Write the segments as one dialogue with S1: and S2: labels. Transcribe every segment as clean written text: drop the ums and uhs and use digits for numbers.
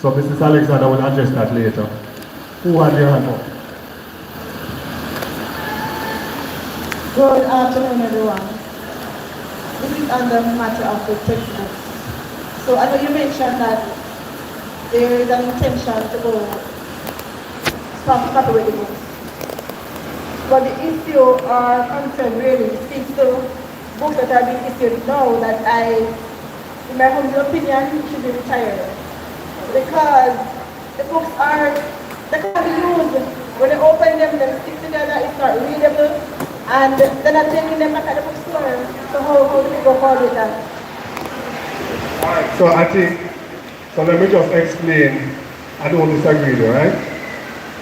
S1: So Mrs. Alexander will address that later. Who had their hand up?
S2: Good afternoon, everyone. This is on the matter of the textbooks. So I know you mentioned that there is an intention to go stop copyright the books. But the issue or concern really speaks to books that are being issued now that in my humble opinion, should be retired. Because the books they can be used. When they open them, they stick together, it's not readable, and they're not taking them back at the bookstore. So how do we go forward with that?
S1: Alright, so let me just explain. I don't disagree, right?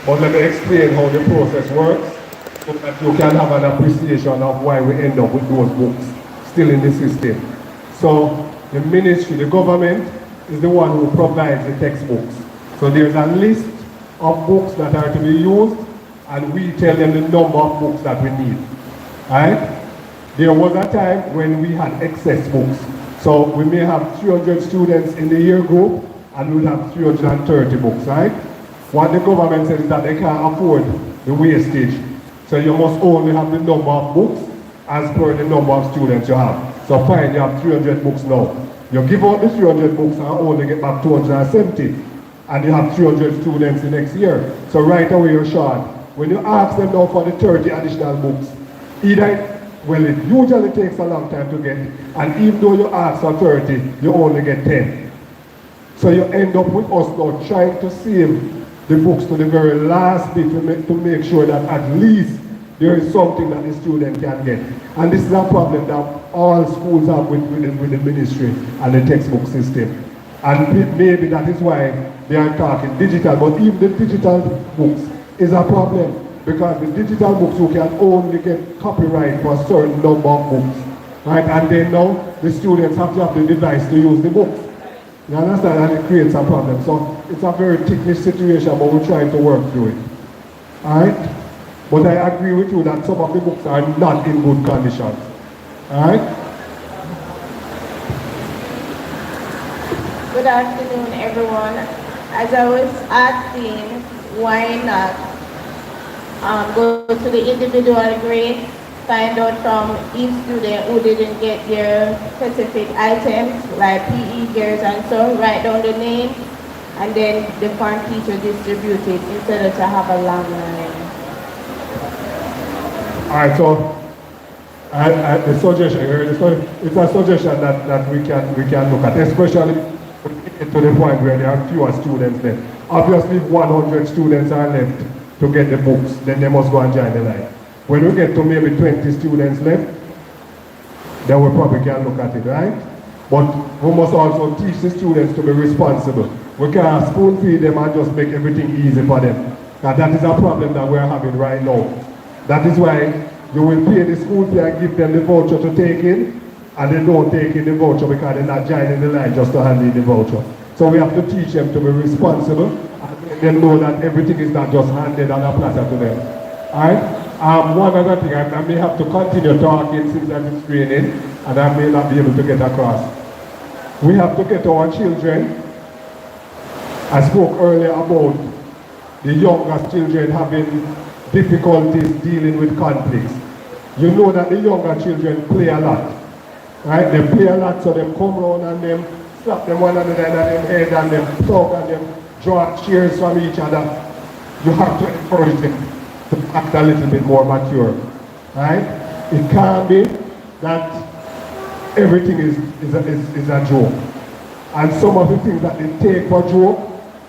S1: But let me explain how the process works so that you can have an appreciation of why we end up with those books still in the system. So the ministry, the government, is the one who provides the textbooks. So there's a list of books that are to be used, and we tell them the number of books that we need. Right? There was a time when we had excess books. So we may have 300 students in the year group, and we would have 330 books, right? What the government says is that they can't afford the wastage. So you must only have the number of books as per the number of students you have. So fine, you have 300 books now. You give out the 300 books and only get back 270. And you have 300 students the next year. So right away you're short. When you ask them now for the 30 additional books, well, it usually takes a long time to get, and even though you ask for 30, you only get 10. So you end up with us now trying to save the books to the very last bit to make sure that at least there is something that the student can get. And this is a problem that all schools have with the ministry and the textbook system. And maybe that is why they are talking digital, but even the digital books is a problem, because the digital books you can only get copyright for a certain number of books, right? And then now the students have to have the device to use the books. You understand? And it creates a problem. So it's a very ticklish situation, but we're trying to work through it. Alright? But I agree with you that some of the books are not in good condition. Alright?
S3: Good afternoon, everyone. As I was asking, why not go to the individual grade, find out from each student who didn't get their specific items, like PE gears and so, write down the name, and then the form teacher distribute it instead of to have a long line.
S1: Alright, so the suggestion here, it's a suggestion that we can look at, especially to the point where there are fewer students left. Obviously, if 100 students are left to get the books, then they must go and join the line. When we get to maybe 20 students left, then we probably can look at it, right? But we must also teach the students to be responsible. We can't spoon feed them and just make everything easy for them. And that is a problem that we're having right now. That is why you will pay the school fee and give them the voucher to take in, and they don't take in the voucher because they're not joining the line just to hand in the voucher. So we have to teach them to be responsible and let them know that everything is not just handed on a platter to them. Alright? One other thing, I may have to continue talking since I'm training, and I may not be able to get across. We have to get our children. I spoke earlier about the youngest children having difficulties dealing with conflicts. You know that the younger children play a lot. Right? They play a lot, so they come around and them slap them one another and them head and them talk and them draw cheers from each other. You have to encourage them to act a little bit more mature. Right? It can't be that everything is a joke. And some of the things that they take for a joke,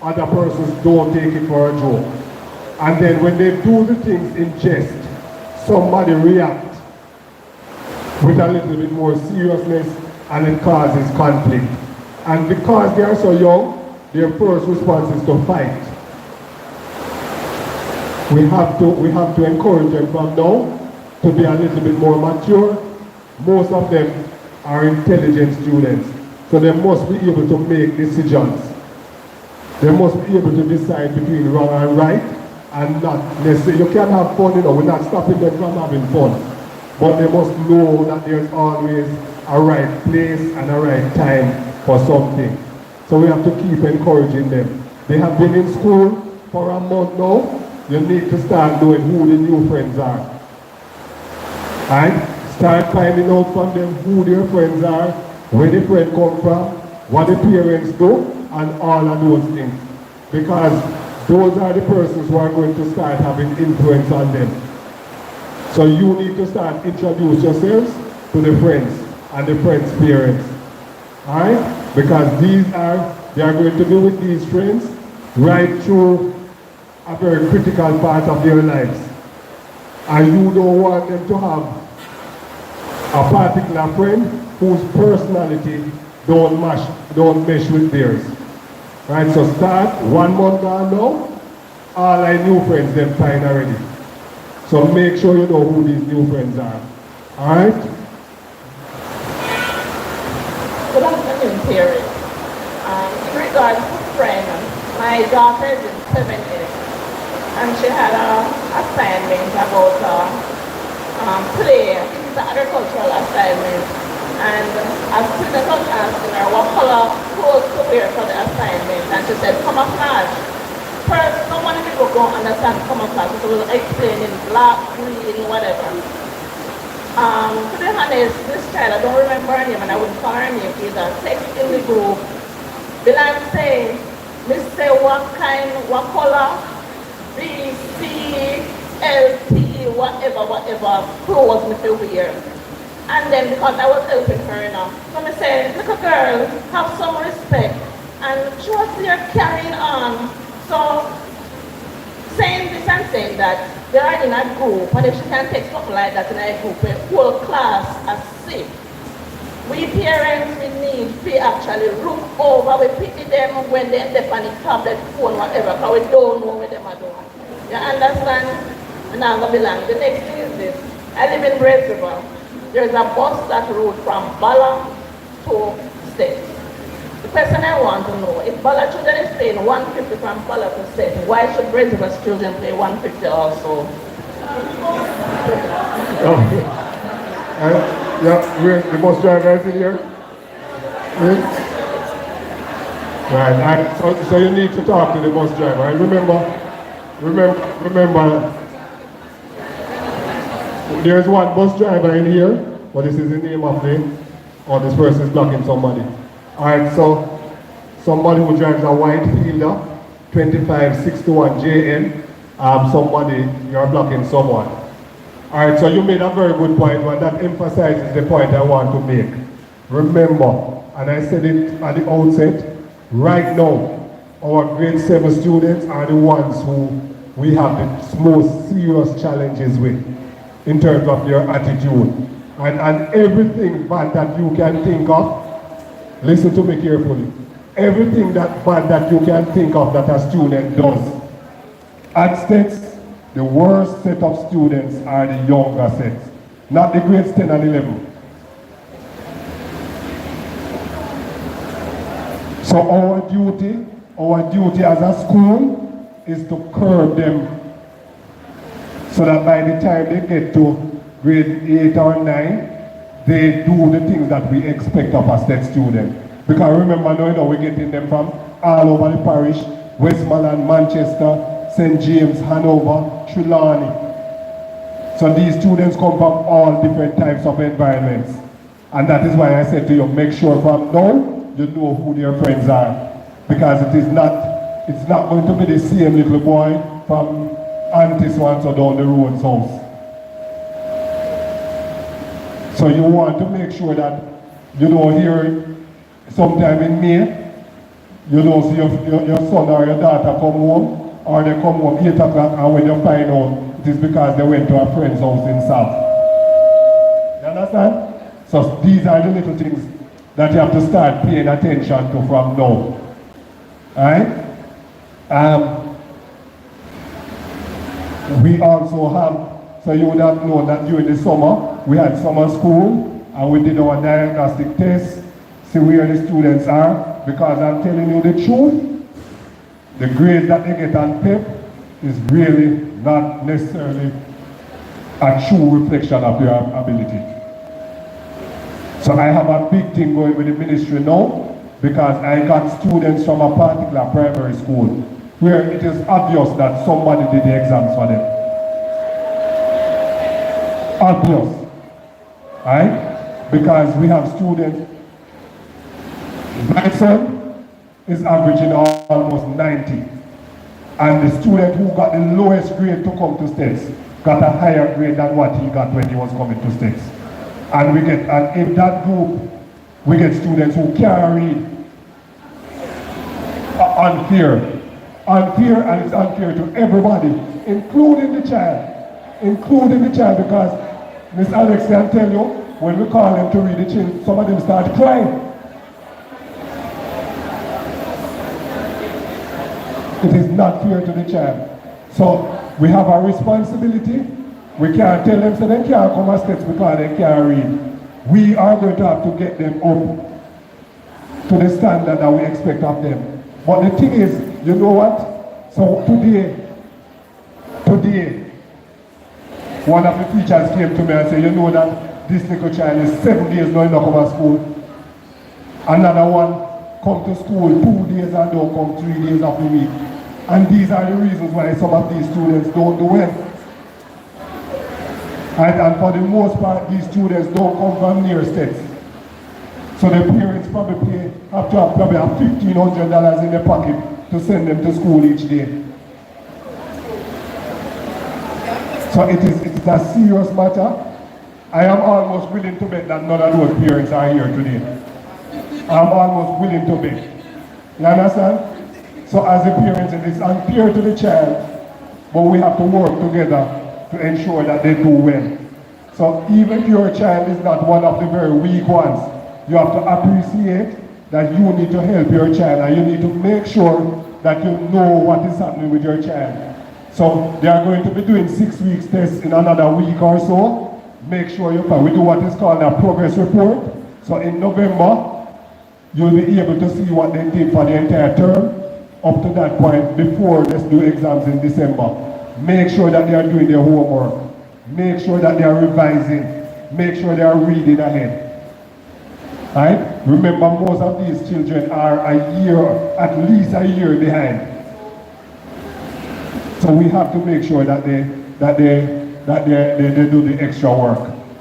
S1: other persons don't take it for a joke. And then when they do the things in jest, somebody reacts with a little bit more seriousness, and it causes conflict. And because they are so young, their first response is to fight. We have to encourage them from now to be a little bit more mature. Most of them are intelligent students, so they must be able to make decisions. They must be able to decide between wrong and right, and not necessarily, you can have fun, we're not stopping them from having fun. But they must know that there's always a right place and a right time for something. So we have to keep encouraging them. They have been in school for a month now. You need to start knowing who the new friends are. Right? Start finding out from them who their friends are, where the friend come from, what the parents do, and all of those things. Because those are the persons who are going to start having influence on them. So you need to start introduce yourselves to the friends and the friends' parents. Alright? Because they are going to be with these friends right through a very critical part of their lives. And you don't want them to have a particular friend whose personality don't mesh with theirs. Right, so start 1 month gone now, all our new friends them fine already. So make sure you know who these new friends are. Alright?
S3: Good afternoon, parents. In regards to friends, my daughter is in 7th grade, and she had an assignment about play. I think it's an agricultural assignment. And as student was asking her what color clothes to wear for the assignment, and she said camouflage. First, someone in the book don't understand camouflage, so we were explaining black, green, whatever. To be honest, this child, I don't remember her name, and I wouldn't call her name either. Text in the group. Then I'm saying, Miss say what color, B, C, L, T, whatever clothes me to wear. And then because I was helping her enough, so I said, little girl, have some respect. And she was there carrying on. So saying this and saying that, they are in a group, and if she can take something like that in a group, a whole class as safe. We parents, we need to actually look over, we pity them when they're on the tablet, phone, whatever, because we don't know what them are doing. You understand? And I'm going to belong. The next thing is this. I live in Reservoir. There's a bus that route from Bala to State. The question I want to know, if Bala children is paying 150 from Bala to State, why should Reservoir children pay 150 also?
S1: Yeah, the bus driver is in here? Right, so you need to talk to the bus driver. And remember, there's one bus driver in here, but this is the name of this person is blocking somebody. Alright, so somebody who drives a white Fielder, 2561 JN, somebody, you're blocking someone. Alright, so you made a very good point, and that emphasizes the point I want to make. Remember, and I said it at the outset, right now, our grade 7 students are the ones who we have the most serious challenges with in terms of their attitude. And everything bad that you can think of, listen to me carefully, everything that bad that you can think of that a student does, at States, the worst set of students are the younger sets, not the grades 10 and 11. So our duty as a school is to curb them so that by the time they get to grade 8 or 9, they do the things that we expect of a state student. Because remember now, we're getting them from all over the parish, Westmoreland, Manchester, St. James, Hanover, Trelawney. So these students come from all different types of environments. And that is why I said to you, make sure from now, you know who their friends are. Because it's not going to be the same little boy from Auntie's once or down the road's house. So you want to make sure that, here sometime in May, see your son or your daughter come home, or they come home 8 o'clock, and when you find out, it is because they went to a friend's house in South. You understand? So these are the little things that you have to start paying attention to from now. Alright? We also have, so you would have known that during the summer, we had summer school, and we did our diagnostic tests, see where the students are, because I'm telling you the truth, the grade that they get on PEP is really not necessarily a true reflection of their ability. So I have a big thing going with the ministry now, because I got students from a particular primary school where it is obvious that somebody did the exams for them. Obvious, right? Because we have students, my son is averaging almost 90. And the student who got the lowest grade to come to states got a higher grade than what he got when he was coming to states. And in that group, we get students who can't read. Unfair, and it's unfair to everybody, including the child, because Miss Alex can tell you, when we call them to read the children, some of them start crying. It is not fair to the child. So we have a responsibility. We can't tell them so they can't come to states because they can't read. We are going to have to get them up to the standard that we expect of them. But the thing is, you know what? So today, one of the teachers came to me and said, you know that this little child is 7 days now not come to school. Another one come to school 2 days and don't come 3 days of the week. And these are the reasons why some of these students don't do well. And for the most part, these students don't come from near states. So the parents probably have to have probably $1,500 in their pocket to send them to school each day. So it is a serious matter. I am almost willing to bet that none of those parents are here today. I'm almost willing to bet. You understand? So as the parents, it is unfair to the child, but we have to work together to ensure that they do well. So even if your child is not one of the very weak ones, you have to appreciate that you need to help your child and you need to make sure that you know what is happening with your child. So they are going to be doing 6 weeks tests in another week or so. Make sure we do what is called a progress report. So in November, you'll be able to see what they did for the entire term up to that point before let's do exams in December. Make sure that they are doing their homework. Make sure that they are revising. Make sure they are reading ahead. Right? Remember, most of these children are at least a year behind. So we have to make sure that they do the extra work.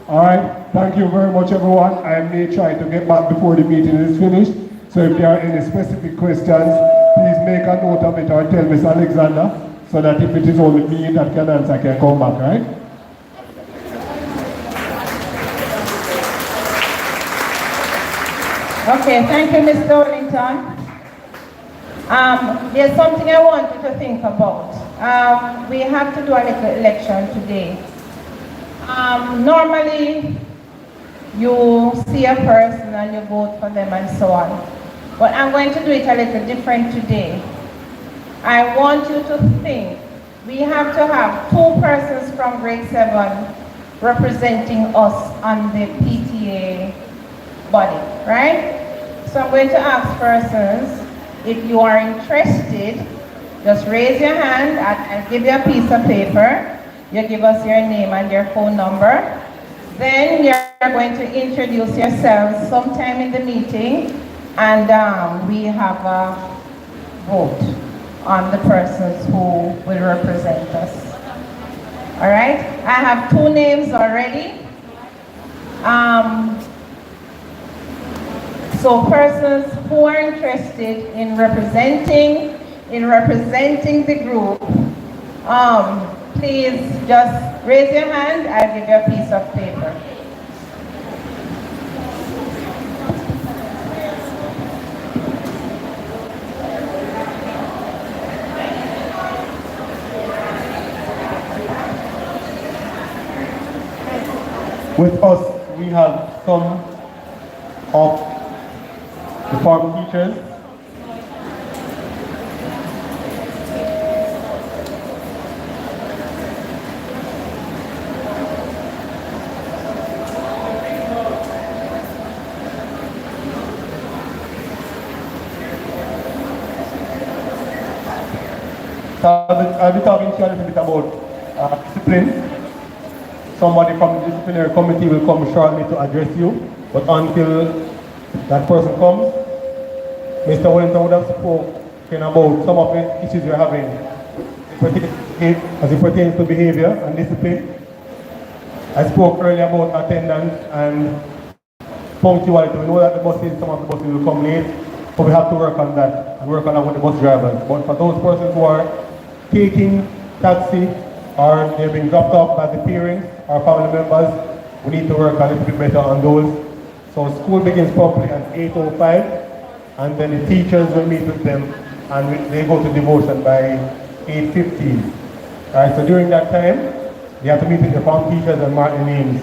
S1: All right? Thank you very much, everyone. I may try to get back before the meeting is finished. So if there are any specific questions, please make a note of it or tell Ms. Alexander, so that if it is only me that can answer, I can come back, right?
S3: Okay, thank you, Mr. Darlington. There's something I want you to think about. We have to do a little election today. Normally, you see a person and you vote for them and so on. But I'm going to do it a little different today. I want you to think. We have to have 2 persons from grade 7 representing us on the PTA body, right? So I'm going to ask persons, if you are interested, just raise your hand. I'll give you a piece of paper. You give us your name and your phone number. Then you're going to introduce yourselves sometime in the meeting, and we have a vote on the persons who will represent us. All right? I have 2 names already. So persons who are interested in representing the group, please just raise your hand. I'll give you a piece of paper.
S4: With us, we have some of the form teachers. So I'll be talking to you a little bit about discipline. Somebody from the disciplinary committee will come shortly to address you, but until that person comes, Mr. Wellington would have spoken about some of the issues we're having as it pertains to behavior and discipline. I spoke earlier about attendance and punctuality. We know that some of the buses will come late, but we have to work on that and work along with the bus drivers. But for those persons who are taking taxi or they're being dropped off by the parents or family members, we need to work a little bit better on those. So school begins properly at 8:05, and then the teachers will meet with them and they go to devotion by 8:15. Alright, so during that time, they have to meet with the form teachers and mark their names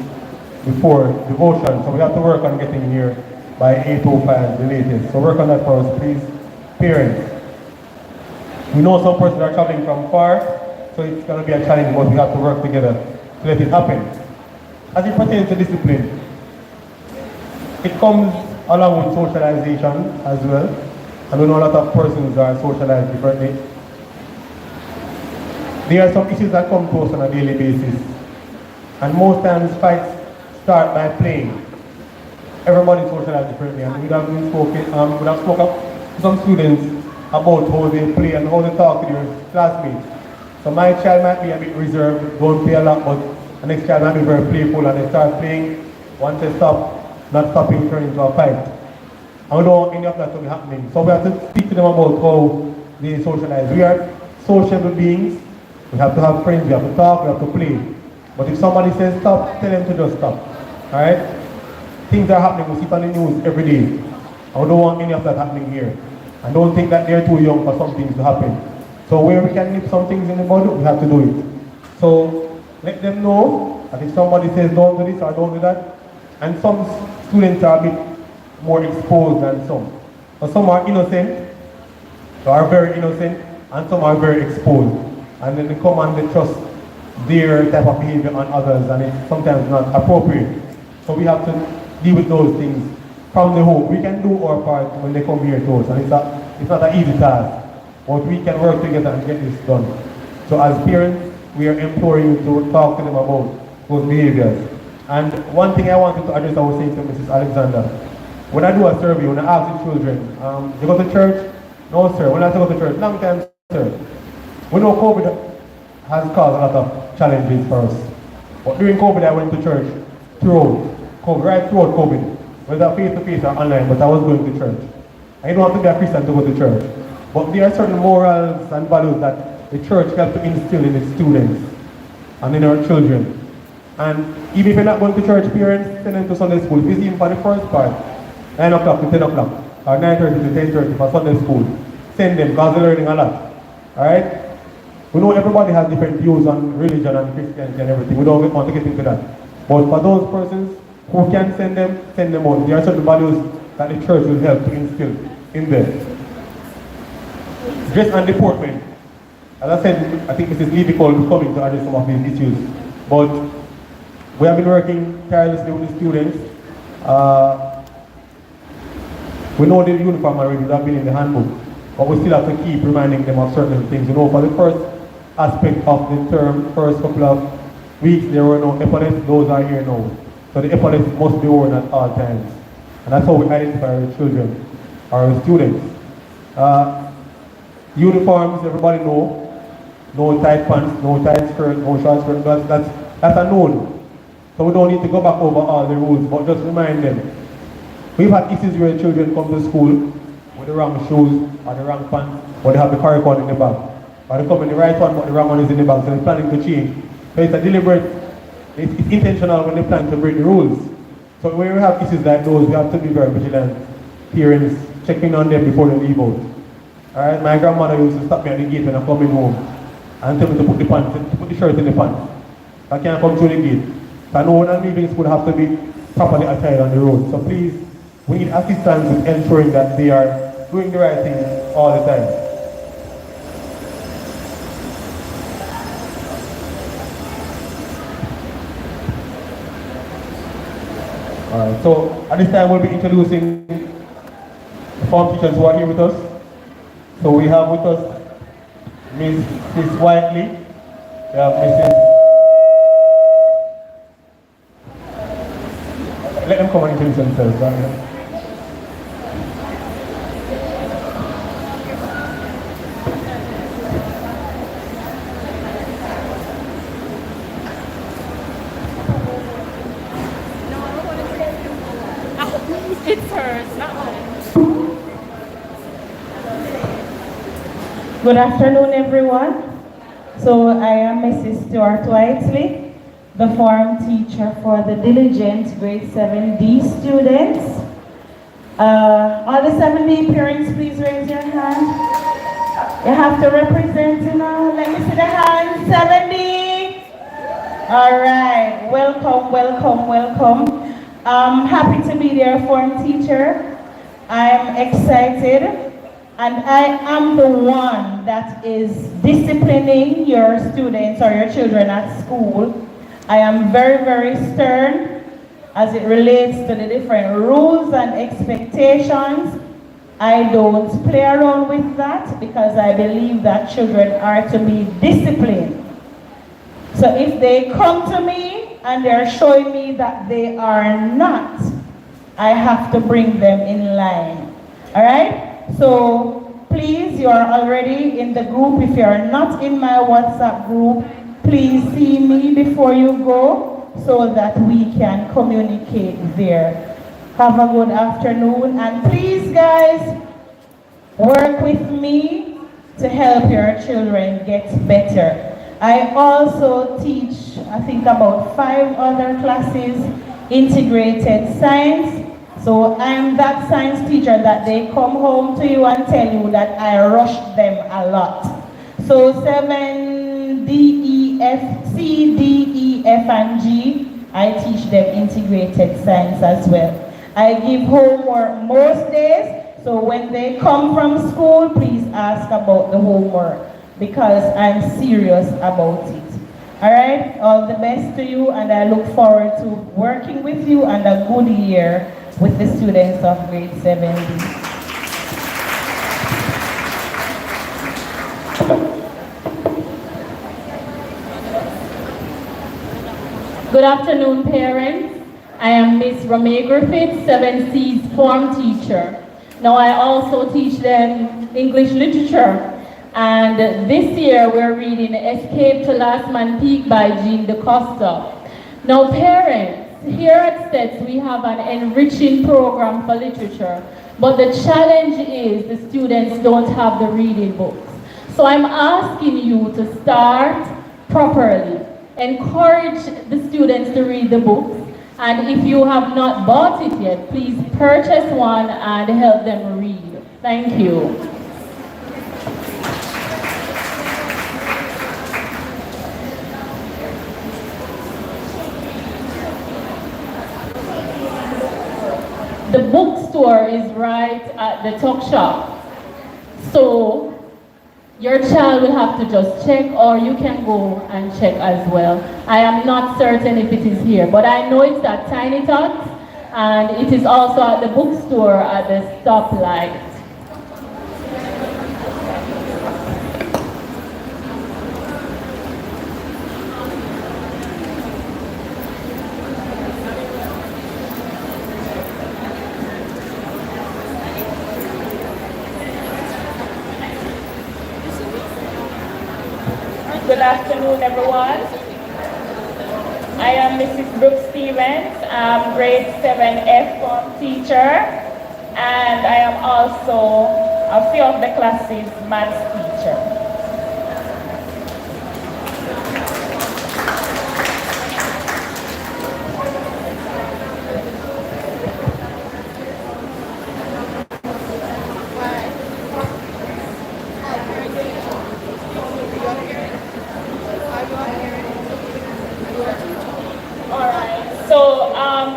S4: before devotion. So we have to work on getting here by 8:05, the latest. So work on that for us, please, parents. We know some persons are traveling from far, so it's going to be a challenge, but we have to work together to let it happen. As it pertains to discipline, it comes along with socialization as well. And we know a lot of persons are socialized differently. There are some issues that come to us on a daily basis. And most times fights start by playing. Everybody socializes differently, and we have spoken to some students about how they play and how they talk to their classmates. So my child might be a bit reserved, don't play a lot, but the next child might be very playful and they start playing. Once they stop, not stopping, turn into a fight. And we don't want any of that to be happening. So we have to speak to them about how they socialize. We are sociable beings. We have to have friends, we have to talk, we have to play. But if somebody says stop, tell them to just stop. Alright? Things are happening, we see it on the news every day. And we don't want any of that happening here. And don't think that they're too young for some things to happen. So where we can nip some things in the bud, we have to do it. So let them know that if somebody says don't do this or don't do that, and some students are a bit more exposed than some. So some are innocent, are very innocent, and some are very exposed. And then they come and they trust their type of behavior on others, and it's sometimes not appropriate. So we have to deal with those things from the home. We can do our part when they come here to us, and it's not an easy task, but we can work together and get this done. So as parents, we are imploring you to talk to them about those behaviors. And one thing I wanted to address, I was saying to Mrs. Alexander, when I do a survey, when I ask the children, they go to church? No, sir. When I go to church, long time, sir. We know COVID has caused a lot of challenges for us. But during COVID, I went to church throughout COVID, right throughout COVID. Whether face-to-face or online, but I was going to church. I don't have to be a Christian to go to church. But there are certain morals and values that the church helps to instill in its students and in our children. And even if you're not going to church, parents send them to Sunday school. Visit them for the first part, 9 o'clock to 10 o'clock, or 9:30 to 10:30 for Sunday school. Send them because they're learning a lot. Alright? We know everybody has different views on religion and Christianity and everything. We don't want to get into that. But for those persons who can send them out. There are certain values that the church will help to instill in them. Dress and deportment. As I said, I think Mrs. Levy called coming to address some of these issues. But we have been working tirelessly with the students. We know the uniform already, that have been in the handbook. But we still have to keep reminding them of certain things. You know, for the first aspect of the term, first couple of weeks, there were no epaulets. Those are here now. So the epaulets must be worn at all times. And that's how we identify our children, our students. Uniforms, everybody know. No tight pants, no tight skirt, no short skirt. That's a known. So we don't need to go back over all the rules, but just remind them. We've had issues where children come to school with the wrong shoes or the wrong pants, or they have the correct one in the bag. Or they come in the right one, but the wrong one is in the bag, so they're planning to change. So it's a deliberate, it's intentional when they plan to break the rules. So when we have issues like those, we have to be very vigilant. Parents checking on them before they leave out. Alright, my grandmother used to stop me at the gate when I'm coming home and tell me to put the pants, to put the shirt in the pants. I can't come through the gate. So I know when I'm leaving school, I have to be properly attired on the road. So please, we need assistance with ensuring that they are doing the right thing all the time. Alright, so at this time we'll be introducing the form teachers who are here with us. So we have with us Mrs. Whiteley, we have Mrs. Let them come and introduce themselves.
S5: Good afternoon, everyone. So I am Mrs. Stuart Whiteley, the form teacher for the diligent grade 7D students. All the 7D parents, please raise your hand. You have to represent, let me see the hand. 7D. All right, welcome, welcome, welcome. I'm happy to be their form teacher. I'm excited. And I am the one that is disciplining your students or your children at school. I am very, very stern as it relates to the different rules and expectations. I don't play around with that because I believe that children are to be disciplined. So if they come to me and they're showing me that they are not, I have to bring them in line. All right? So please, you are already in the group. If you are not in my WhatsApp group, please see me before you go so that we can communicate there. Have a good afternoon, and please guys, work with me to help your children get better. I also teach, I think, about 5 other classes, integrated science. So I'm that science teacher that they come home to you and tell you that I rush them a lot. So 7, D, E, F, C, D, E, F, and G, I teach them integrated science as well. I give homework most days, so when they come from school, please ask about the homework because I'm serious about it. All right, all the best to you, and I look forward to working with you and a good year with the students of grade 7D.
S6: Good afternoon, parents. I am Miss Ramay Griffith, 7C's form teacher. Now I also teach them English literature. And this year we're reading Escape to Last Man Peak by Jean DaCosta. Now parents, here at STETS we have an enriching program for literature, but the challenge is the students don't have the reading books. So I'm asking you to start properly. Encourage the students to read the books, and if you have not bought it yet, please purchase one and help them read. Thank you. The bookstore is right at the tuck shop. So your child will have to just check, or you can go and check as well. I am not certain if it is here, but I know it's at Tiny Tots, and it is also at the bookstore at the stoplight. Good afternoon, everyone. I am Mrs. Brooke Stevens. I'm grade 7F form teacher, and I am also a few of the classes maths teacher.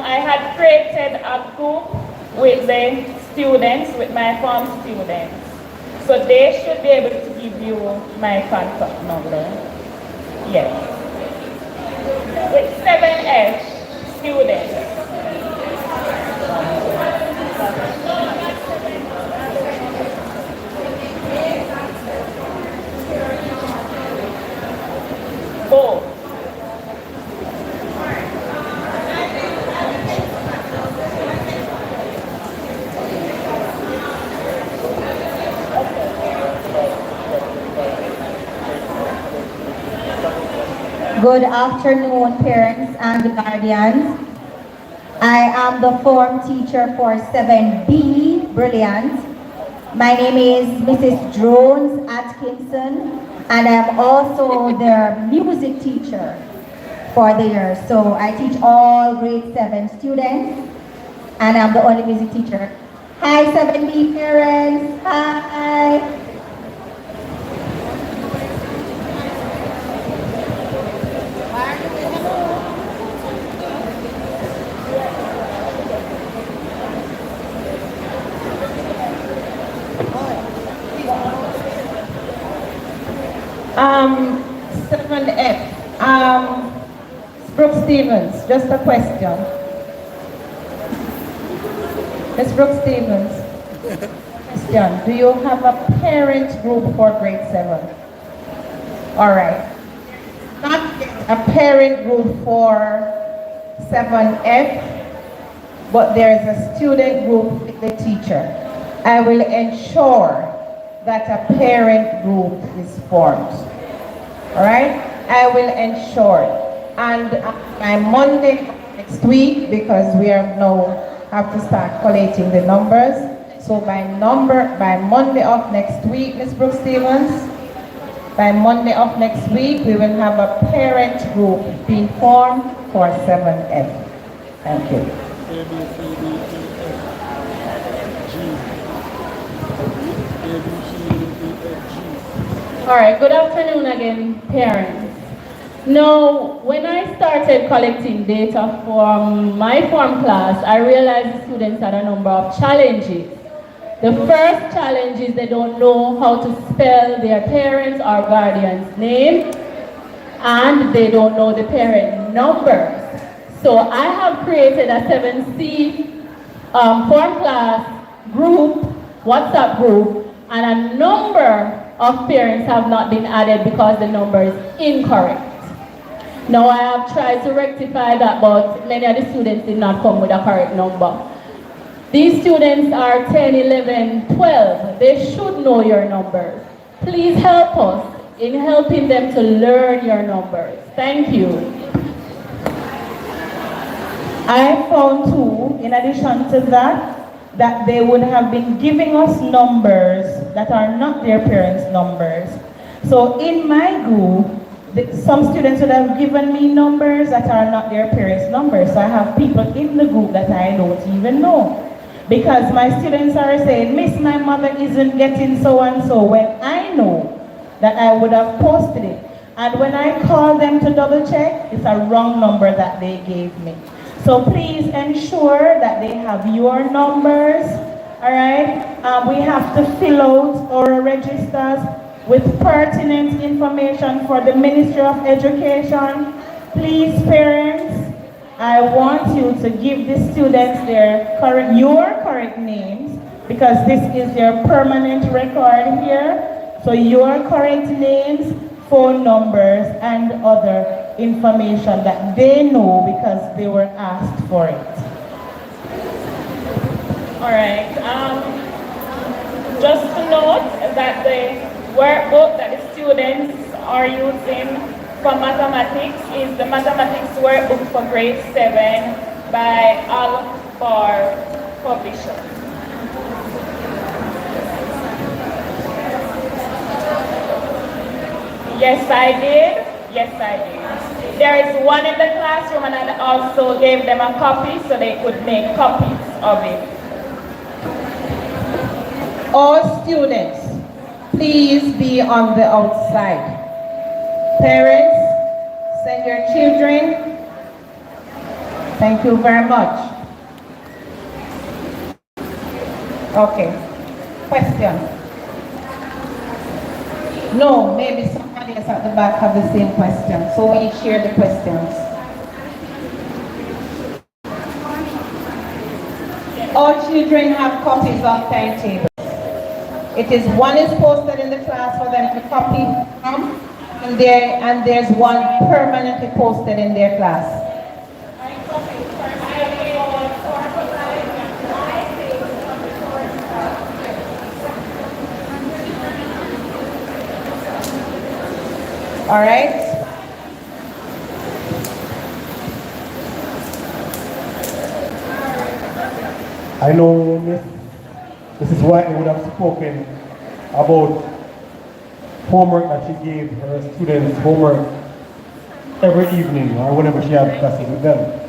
S6: I had created a group with the students, with my form students. So they should be able to give you my contact number. Yes. With 7F students. Both.
S7: Good afternoon, parents and guardians. I am the form teacher for 7B, Brilliant. My name is Mrs. Jones Atkinson, and I'm also their music teacher for the year. So I teach all grade 7 students, and I'm the only music teacher. Hi 7B parents, hi!
S5: Um, 7F. Brooke Stevens, just a question. Ms. Brooke Stevens, question. Do you have a parent group for grade 7? All right. Not a parent group for 7F, but there is a student group with the teacher. I will ensure that a parent group is formed. All right? I will ensure it. And by Monday next week, because we are now have to start collating the numbers. So by Monday of next week, Ms. Brooke Stevens, by Monday of next week, we will have a parent group being formed for 7F. Thank you.
S6: All right, good afternoon again, parents. Now, when I started collecting data from my form class, I realized the students had a number of challenges. The first challenge is they don't know how to spell their parents' or guardian's name, and they don't know the parent numbers. So I have created a 7C form class group, WhatsApp group, and a number of parents have not been added because the number is incorrect. Now I have tried to rectify that, but many of the students did not come with a correct number. These students are 10, 11, 12. They should know your numbers. Please help us in helping them to learn your numbers. Thank you.
S5: I found too, in addition to that, that they would have been giving us numbers that are not their parents' numbers. So in my group, some students would have given me numbers that are not their parents' numbers. So I have people in the group that I don't even know. Because my students are saying, Miss, my mother isn't getting so and so, when I know that I would have posted it. And when I call them to double check, it's a wrong number that they gave me. So please ensure that they have your numbers, all right? We have to fill out our registers with pertinent information for the Ministry of Education. Please, parents, I want you to give the students your correct names, because this is their permanent record here. So your correct names, phone numbers, and other information that they know because they were asked for it.
S6: All right. Just to note that the workbook that the students are using for mathematics is the mathematics workbook for grade 7 by Al-Bar Publisher. Yes, I did. Yes, I did. There is one in the classroom, and I also gave them a copy so they could make copies of it.
S5: All students, please be on the outside. Parents, send your children. Thank you very much. Okay. Question? No, maybe somebody else at the back have the same question. So we share the questions. All children have copies of timetables. One is posted in the class for them to copy from, and there's one permanently posted in their class. All right.
S4: I know Miss Mrs. White would have spoken about homework that she gave her students homework every evening or whenever she had classes with them.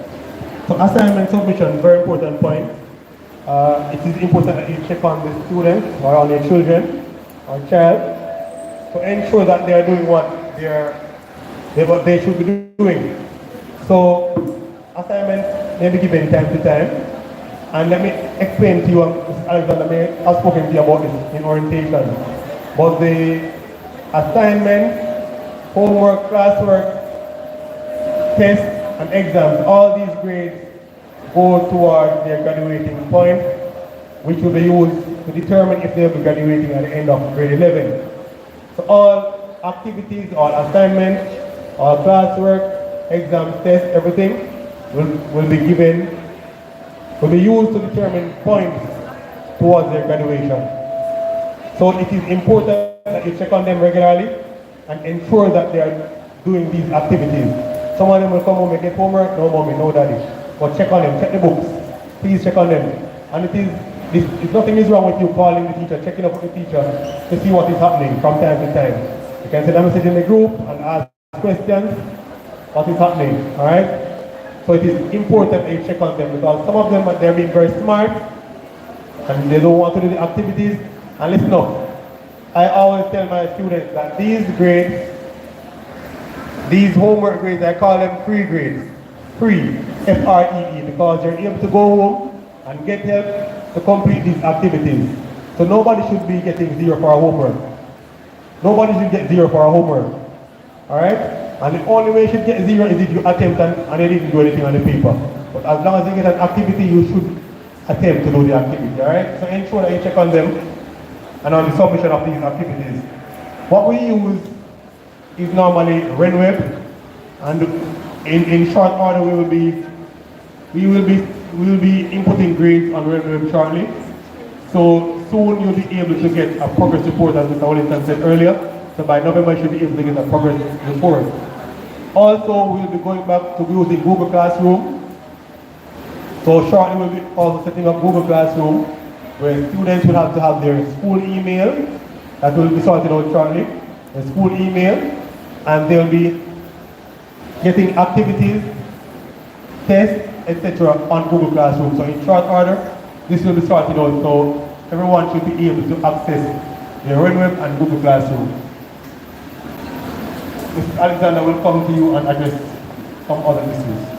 S4: So assignment submission, very important point. It is important that you check on the student or on your children or child to ensure that they are doing what they should be doing. So assignments may be given time to time. And let me explain to you, Mrs. Alexander may have spoken to you about this in orientation. But the assignment, homework, classwork, tests, and exams, all these grades go towards their graduating point, which will be used to determine if they'll be graduating at the end of grade 11. So all activities, all assignments, all classwork, exams, tests, everything will be given, will be used to determine points towards their graduation. So it is important that you check on them regularly and ensure that they are doing these activities. Some of them will come home and get homework, no mommy, no daddy. But check on them, check the books. Please check on them. And if nothing is wrong with you calling the teacher, checking up with the teacher to see what is happening from time to time. You can send a message in the group and ask questions, what is happening, all right? So it is important that you check on them because some of them, they're being very smart and they don't want to do the activities. And listen up, I always tell my students that these grades, these homework grades, I call them free grades. Free, F-R-E-E, because you're able to go home and get help to complete these activities. So nobody should be getting 0 for our homework. Nobody should get 0 for our homework. Alright? And the only way you should get 0 is if you attempt and they didn't do anything on the paper. But as long as you get an activity, you should attempt to do the activity. Alright? So ensure that you check on them and on the submission of these activities. What we use is normally RenWeb, and in short order we will be inputting grades on RenWeb shortly. So soon you'll be able to get a progress report, as Mr. Wellington said earlier. So by November you should be able to get a progress report. Also we'll be going back to using Google Classroom. So shortly we'll be also setting up Google Classroom, where students will have to have their school email, that will be sorted out shortly, the school email, and they'll be getting activities, tests, etc. on Google Classroom. So in short order, this will be sorted out, so everyone should be able to access their RenWeb and Google Classroom. Mrs. Alexander will come to you and address some other issues.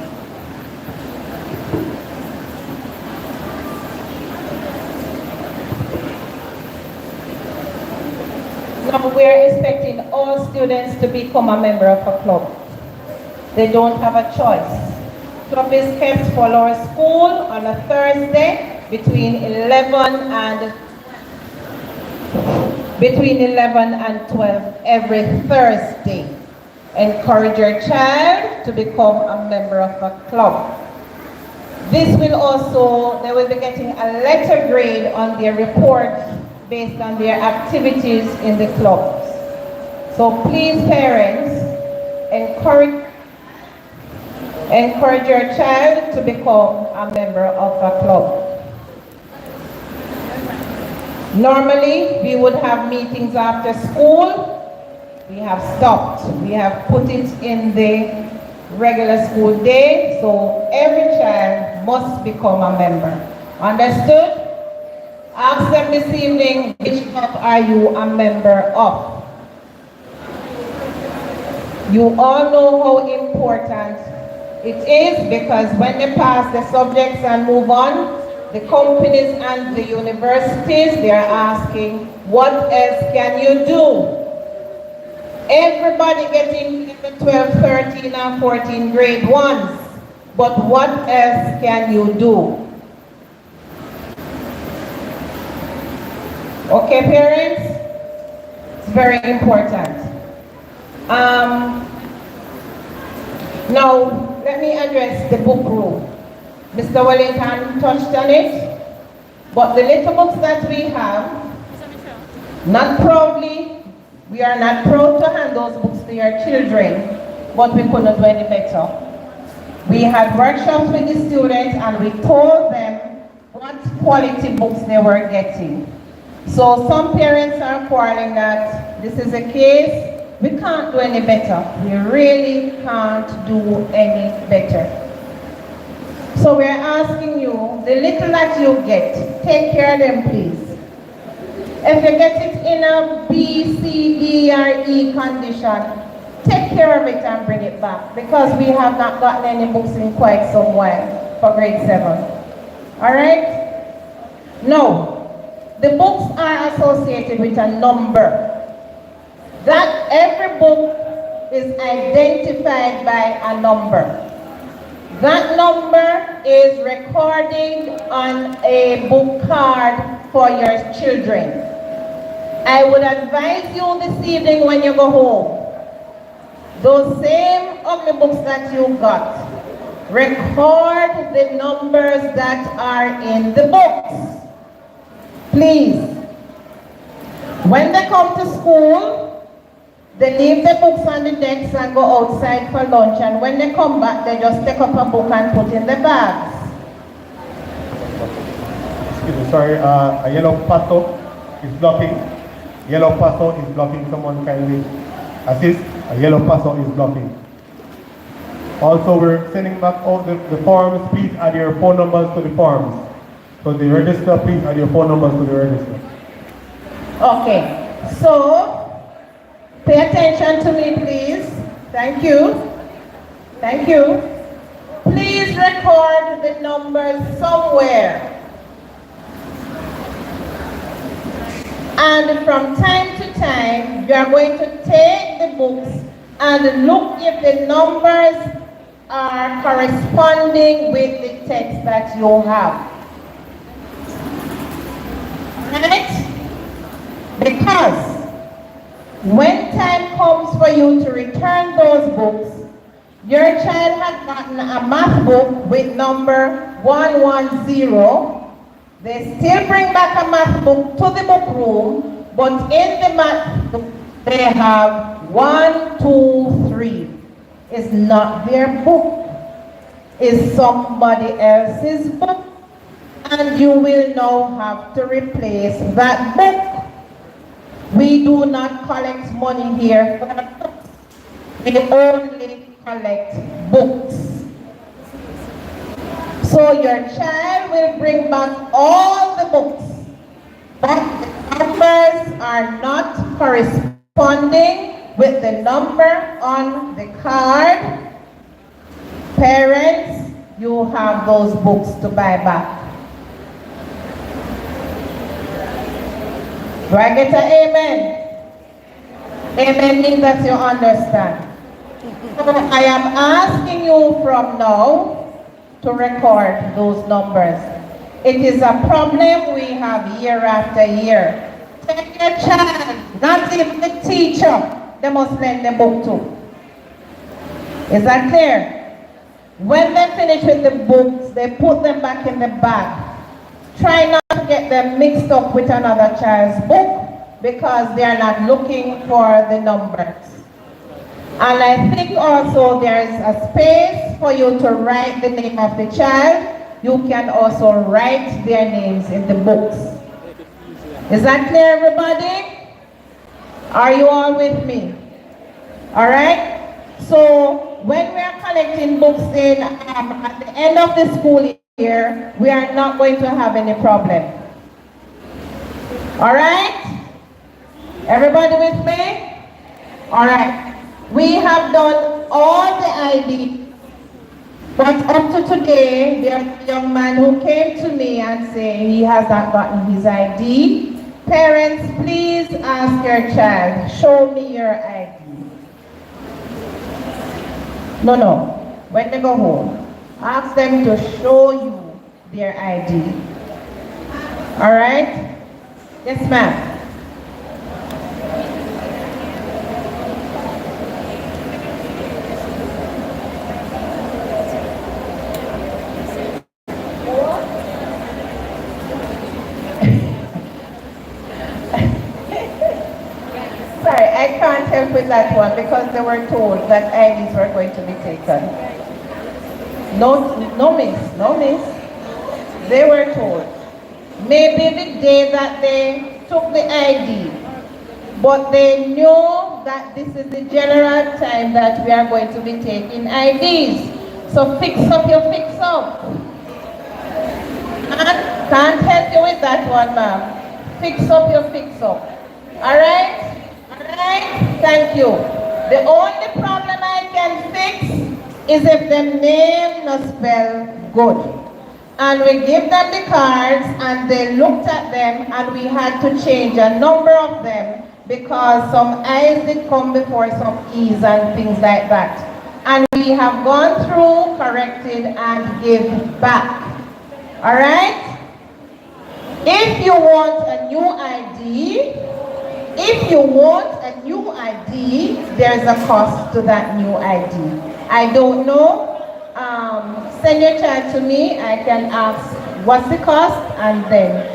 S3: Now we're expecting all students to become a member of a club. They don't have a choice. Club is kept for our school on a Thursday between 11 and 12 every Thursday. Encourage your child to become a member of a club. This will also, they will be getting a letter grade on their report based on their activities in the clubs. So please parents, encourage your child to become a member of a club. Normally, we would have meetings after school. We have stopped. We have put it in the regular school day, so every child must become a member. Understood? Ask them this evening, which club are you a member of? You all know how important it is, because when they pass the subjects and move on, the companies and the universities, they are asking, what else can you do? Everybody getting 12, 13, and 14 grade 1s, but what else can you do? Okay, parents? It's very important. Now, let me address the book rule. Mr. Wellington touched on it, but the little books that we have, not proudly, we are not proud to hand those books to your children, but we couldn't do any better. We had workshops with the students and we told them what
S5: what quality books they were getting. So some parents are quarreling that this is a case, we can't do any better. We really can't do any better. So we're asking you, the little that you get, take care of them please. If you get it in a B, C, D, or E condition, take care of it and bring it back, because we have not gotten any books in quite some while for grade 7. Alright? Now, the books are associated with a number. That every book is identified by a number. That number is recorded on a book card for your children. I would advise you this evening when you go home, those same ugly books that you got, record the numbers that are in the books. Please. When they come to school, they leave the books on the decks and go outside for lunch, and when they come back, they just take up a book and put in the bags.
S4: Excuse me, sorry, a yellow pastor is blocking. Yellow pastor is blocking. Someone kindly assist. A yellow pastor is blocking. Also, we're sending back all the forms. Please add your phone numbers to the forms. So the register, please add your phone numbers to the register.
S5: Okay, so pay attention to me, please. Thank you. Thank you. Please record the numbers somewhere. And from time to time, you are going to take the books and look if the numbers are corresponding with the text that you have. Right? Because when time comes for you to return those books, your child has gotten a math book with number 110. They still bring back a math book to the book room, but in the math book they have 1, 2, 3. It's not their book. It's somebody else's book. And you will now have to replace that book. We do not collect money here for books. We only collect books. So your child will bring back all the books, but the numbers are not corresponding with the number on the card. Parents, you have those books to buy back. Do I get an amen? Amen means that you understand. So I am asking you from now to record those numbers. It is a problem we have year after year. Take your child, not even the teacher, they must lend the book to. Is that clear? When they finish with the books, they put them back in the bag. Try not to get them mixed up with another child's book, because they are not looking for the numbers. And I think also there is a space for you to write the name of the child. You can also write their names in the books. Is that clear, everybody? Are you all with me? All right? So when we are collecting books in at the end of the school year, we are not going to have any problem. All right? Everybody with me? All right. We have done all the ID, but up to today, there's a young man who came to me and said he has not gotten his ID. Parents, please ask your child, show me your ID. No. When they go home, ask them to show you their ID. All right? Yes, ma'am. Sorry, I can't help with that one because they were told that IDs were going to be taken. No miss. They were told.
S3: maybe the day that they took the ID, but they know that this is the general time that we are going to be taking IDs. So fix up your fix up. And can't help you with that one, ma'am. Fix up your fix up. Alright? Alright? Thank you. The only problem I can fix is if the name not spelled good. And we give them the cards and they looked at them and we had to change a number of them because some I's did come before some E's and things like that. And we have gone through, corrected, and give back. Alright? If you want a new ID, there's a cost to that new ID. I don't know. Send your child to me. I can ask what's the cost, and then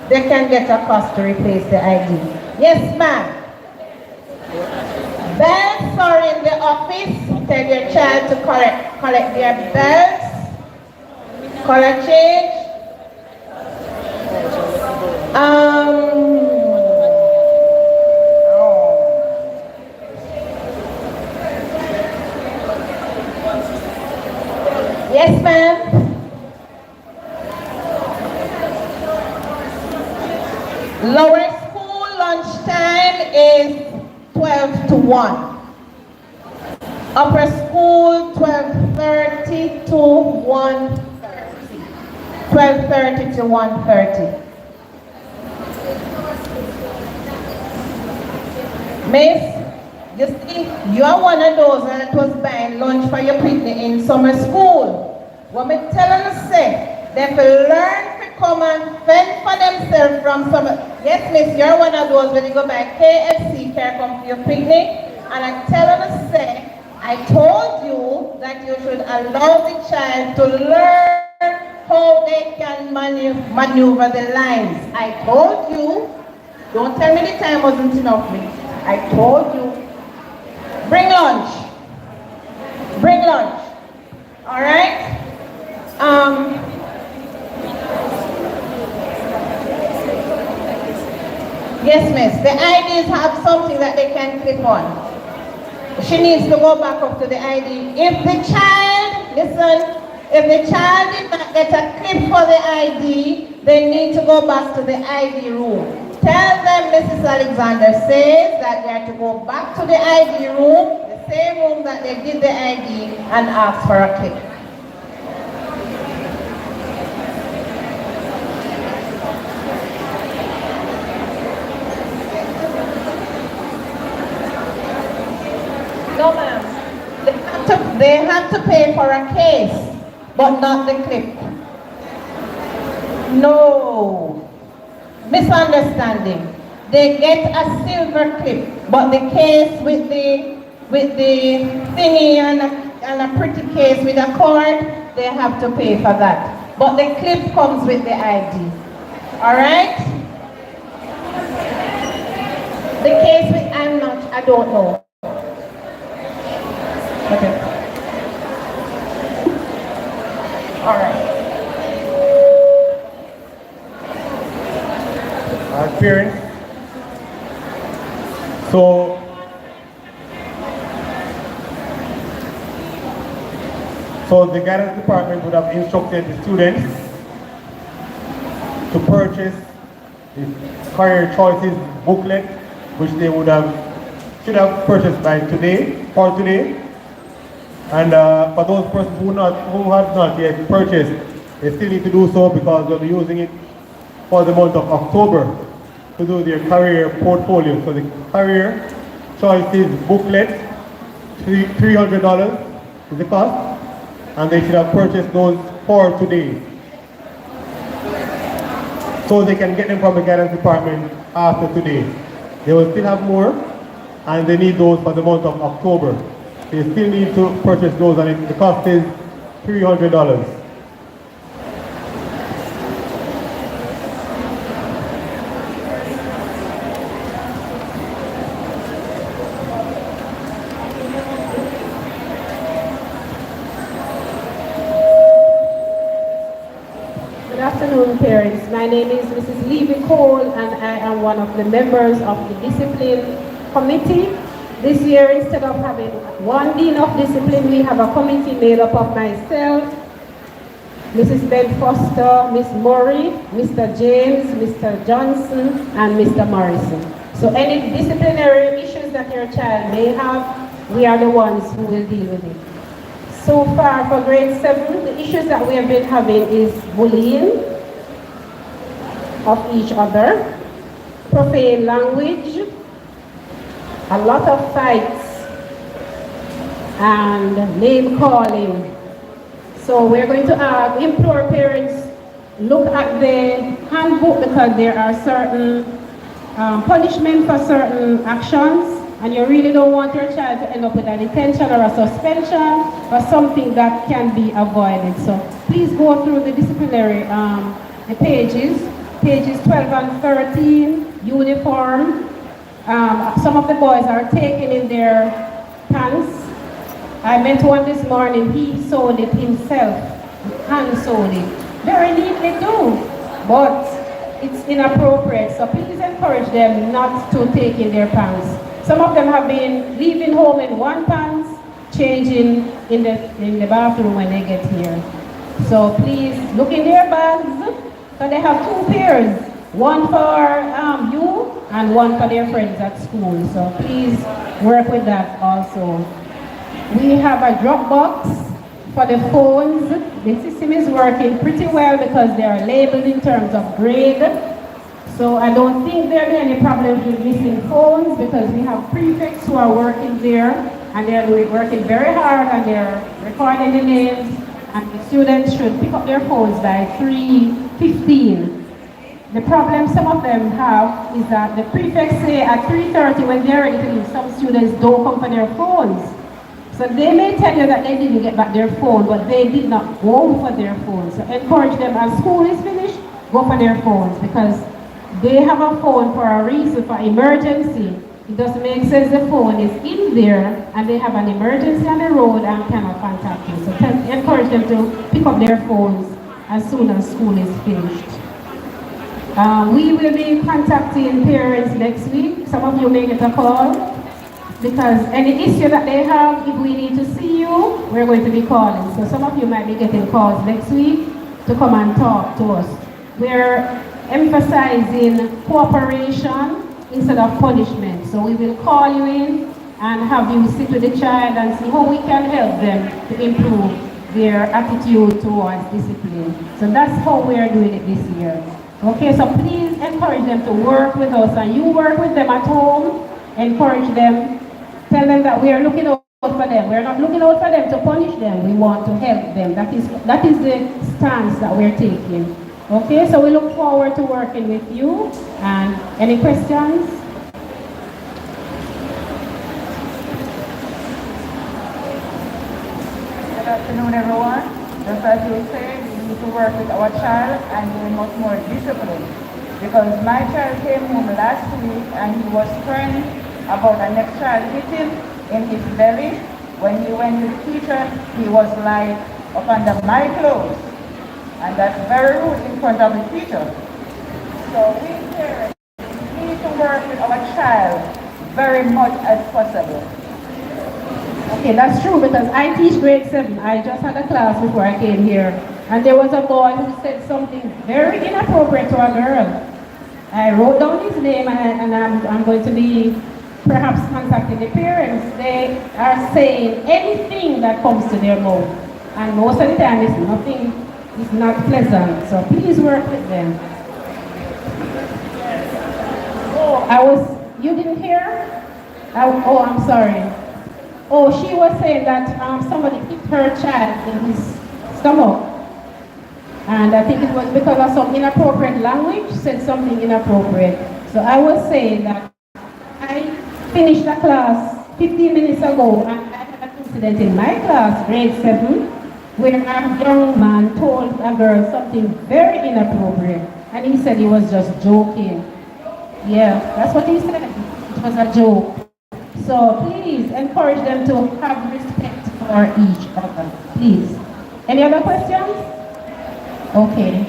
S3: they can get a cost to replace the ID. Yes, ma'am. Belts are in the office. Tell your child to collect their belts. Color change. Yes, ma'am. Lower school lunch time is 12 to 1. Upper school 12:30 to 1:30. 12:30 to 1:30. Miss, you see, you are one of those that was buying lunch for your picnic in summer school. What me telling you say, they will learn to come and fend for themselves from summer. Yes, miss, you're one of those when you go by KFC, care come for your picnic. And I'm telling you say, I told you that you should allow the child to learn how they can maneuver the lines. I told you, don't tell me the time wasn't enough, miss. I told you, bring lunch. Bring lunch. All right? Yes, miss. The IDs have something that they can clip on. She needs to go back up to the ID. If the child, listen, if the child did not get a clip for the ID, they need to go back to the ID room. Tell them Mrs. Alexander says that they are to go back to the ID room, the same room that they did the ID, and ask for a clip. No, ma'am. They have to pay for a case, but not the clip. No. Misunderstanding. They get a silver clip, but the case with the thingy and a pretty case with a cord, they have to pay for that. But the clip comes with the ID. All right? The case with I don't know. Okay. All right.
S4: Our parents. So the guidance department would have instructed the students to purchase the career choices booklet, which they should have purchased by today, for today. And for those persons who have not yet purchased, they still need to do so because they'll be using it for the month of October to do their career portfolio. So the career choices booklet, $300 is the cost, and they should have purchased those for today. So they can get them from the guidance department after today. They will still have more, and they need those for the month of October. They still need to purchase those, and the cost is $300.
S3: Good afternoon,
S8: afternoon, parents. My name is Mrs. Levy Cole, and I am one of the members of the Discipline Committee. This year, instead of having one Dean of Discipline, we have a committee made up of myself, Mrs. Ben Foster, Miss Murray, Mr. James, Mr. Johnson, and Mr. Morrison. So any disciplinary issues that your child may have, we are the ones who will deal with it. So far for grade 7, the issues that we have been having is bullying of each other, profane language, a lot of fights, and name calling. So we're going to implore parents, look at the handbook, because there are certain punishment for certain actions, and you really don't want your child to end up with a detention or a suspension or something that can be avoided. So please go through the disciplinary the pages 12 and 13, uniform. Some of the boys are taking in their pants. I met one this morning, he sewed it himself, hand sewed it. Very neatly too, but it's inappropriate. So please encourage them not to take in their pants. Some of them have been leaving home in one pants, changing in the bathroom when they get here. So please look in their bags, so they have 2 pairs, one for you and one for their friends at school. So please work with that also. We have a drop box for the phones. The system is working pretty well because they are labeled in terms of grade. So I don't think there will be any problems with missing phones, because we have prefects who are working there, and they're working very hard, and they're recording the names, and the students should pick up their phones by 3:15. The problem some of them have is that the prefects say at 3:30 when they're ready to leave, some students don't come for their phones. So they may tell you that they didn't get back their phone, but they did not go for their phones. So encourage them, as school is finished, go for their phones, because they have a phone for a reason, for emergency. It doesn't make sense the phone is in there and they have an emergency on the road and cannot contact you. So encourage them to pick up their phones as soon as school is finished. We will be contacting parents next week. Some of you may get a call, because any issue that they have, if we need to see you, we're going to be calling. So some of you might be getting calls next week to come and talk to us. We're emphasizing cooperation instead of punishment. So we will call you in and have you sit with the child and see how we can help them to improve their attitude towards discipline. So that's how we are doing it this year. Okay, so please encourage them to work with us, and you work with them at home, encourage them, tell them that we are looking out for them. We're not looking out for them to punish them, we want to help them. That is the stance that we're taking. Okay, so we look forward to working with you. And any questions?
S9: Good afternoon, everyone. Just as you said, we need to work with our child and be much more disciplined. Because my child came home last week and he was crying about the next child hitting in his belly. When he went to the teacher, he was like up under my clothes. And that's very rude in front of the teacher. So we parents need to work with our child very much as possible.
S8: Okay, that's true, because I teach grade 7. I just had a class before I came here, and there was a boy who said something very inappropriate to a girl. I wrote down his name, and I'm going to be perhaps contacting the parents. They are saying anything that comes to their mouth, and most of the time it's nothing. It's not pleasant, so please work with them. Oh, you didn't hear? I'm sorry. Oh, she was saying that somebody hit her child in his stomach. And I think it was because of some inappropriate language, said something inappropriate. So I was saying that I finished the class 15 minutes ago, and I had an incident in my class, grade 7, where a young man told a girl something very inappropriate, and he said he was just joking. Yeah, that's what he said. It was a joke. So please encourage them to have respect for each other. Please. Any other questions? Okay.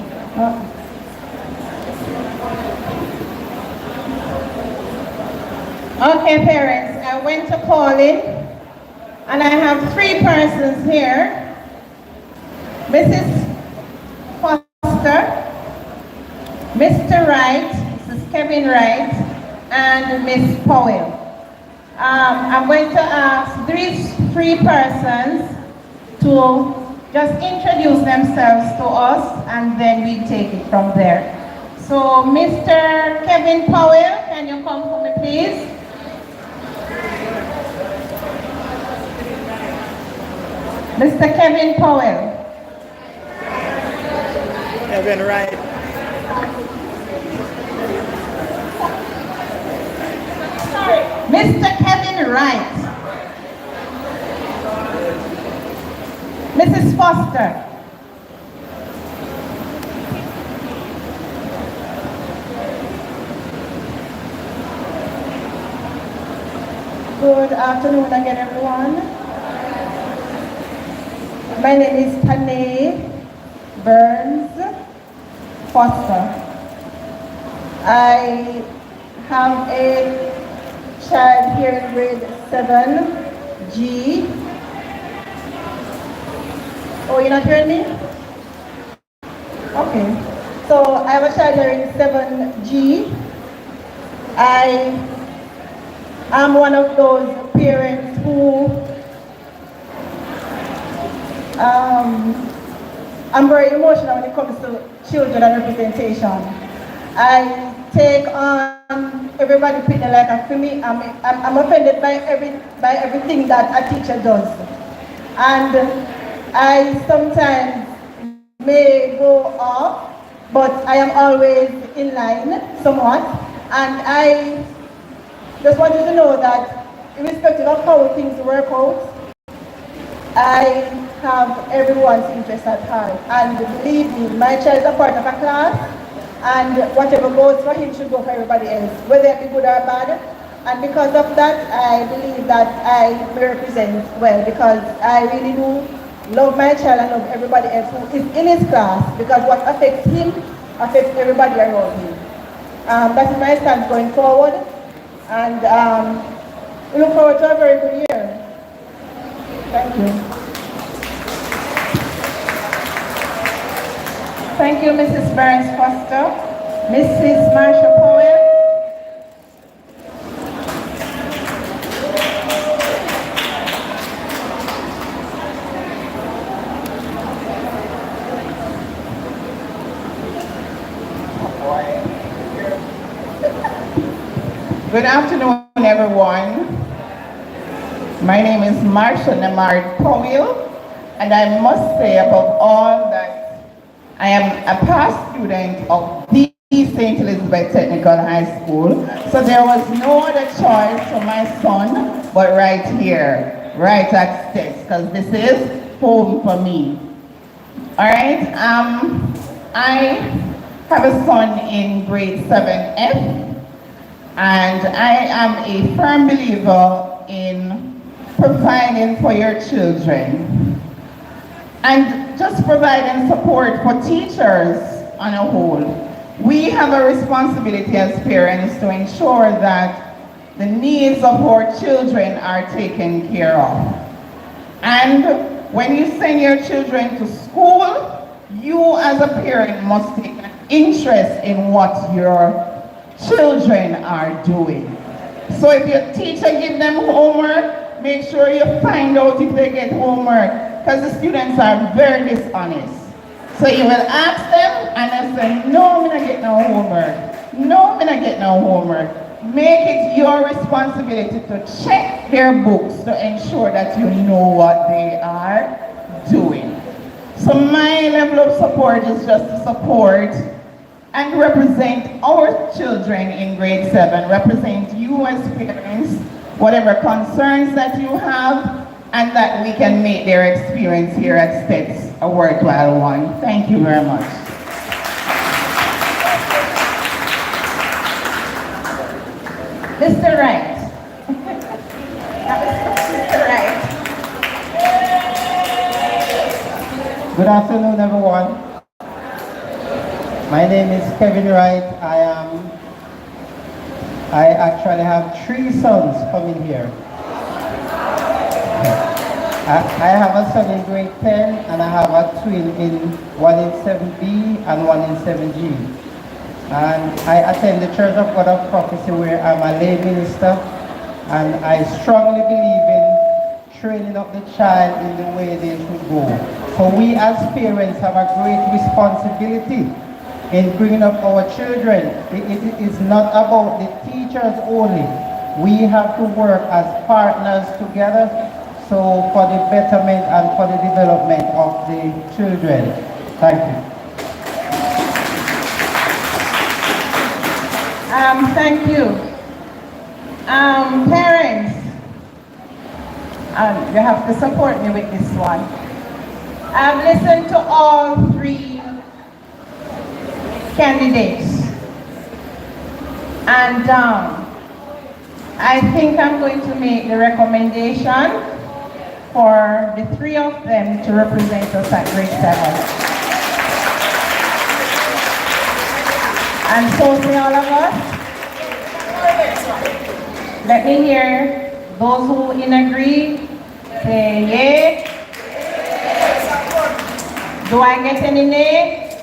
S8: Okay, parents, I went to call in, and I have 3 persons here. Mrs. Foster, Mr. Wright, Mrs. Kevin Wright, and Miss Powell. I'm going to ask these 3 persons to just introduce themselves to us, and then we take it from there. So, Mr. Kevin Powell, can you come for me, please? Mr. Kevin Powell.
S10: Kevin Wright.
S8: Mr. Kevin Wright. Mrs. Foster.
S2: Good afternoon again, everyone. My name is Tanae Burns Foster. I have a child here in grade 7G. Oh, you're not hearing me? Okay. So I have a child here in 7G. I am one of those parents who I'm very emotional when it comes to children and representation. I take on everybody picking like a for me. I'm offended by everything that a teacher does, and I sometimes may go off, but I am always in line somewhat. And I just want you to know that irrespective of how things work out, I have everyone's interest at heart. And believe me, my child is a part of a class, and whatever goes for him should go for everybody else, whether it be good or bad. And because of that, I believe that I may represent well, because I really do love my child and love everybody else who is in his class, because what affects him affects everybody around him. That is my stance going forward, and we look forward to a very good year. Thank you.
S8: Thank you, Mrs. Burns Foster. Mrs. Marsha Powell.
S11: Good afternoon, everyone. My name is Marsha Namard Powell, and I must say above all that I am a past student of the St. Elizabeth Technical High School, so there was no other choice for my son but right here, right at Stetts, because this is home for me. All right, I have a son in grade 7F, and I am a firm believer in providing for your children and just providing support for teachers on a whole. We have a responsibility as parents to ensure that the needs of our children are taken care of. And when you send your children to school, you as a parent must take an interest in what your children are doing. So if your teacher gives them homework, make sure you find out if they get homework, because the students are very dishonest. So you will ask them and they say, no, I'm not getting no homework. No, I'm not getting no homework. Make it your responsibility to check their books to ensure that you know what they are doing. So my level of support is just to support and represent our children in grade 7, represent you as parents, whatever concerns that you have, and that we can make their experience here at Stetts a worthwhile one. Thank you very much.
S8: Mr. Wright. Mr. Wright.
S12: Good afternoon, everyone. My name is Kevin Wright. I am I actually have 3 sons coming here. I have a son in grade 10 and I have a twin one in 7B and one in 7G. And I attend the Church of God of Prophecy where I'm a lay minister, and I strongly believe in training up the child in the way they should go. So we as parents have a great responsibility in bringing up our children. It is not about the teachers only. We have to work as partners together, so for the betterment and for the development of the children. Thank you.
S9: Thank you. Parents, you have to support me with this one. I've listened to all 3 candidates, and I think I'm going to make the recommendation for the 3 of them to represent us at grade 7. And so say all of us. Let me hear those who agree say yay. Do I get any nay?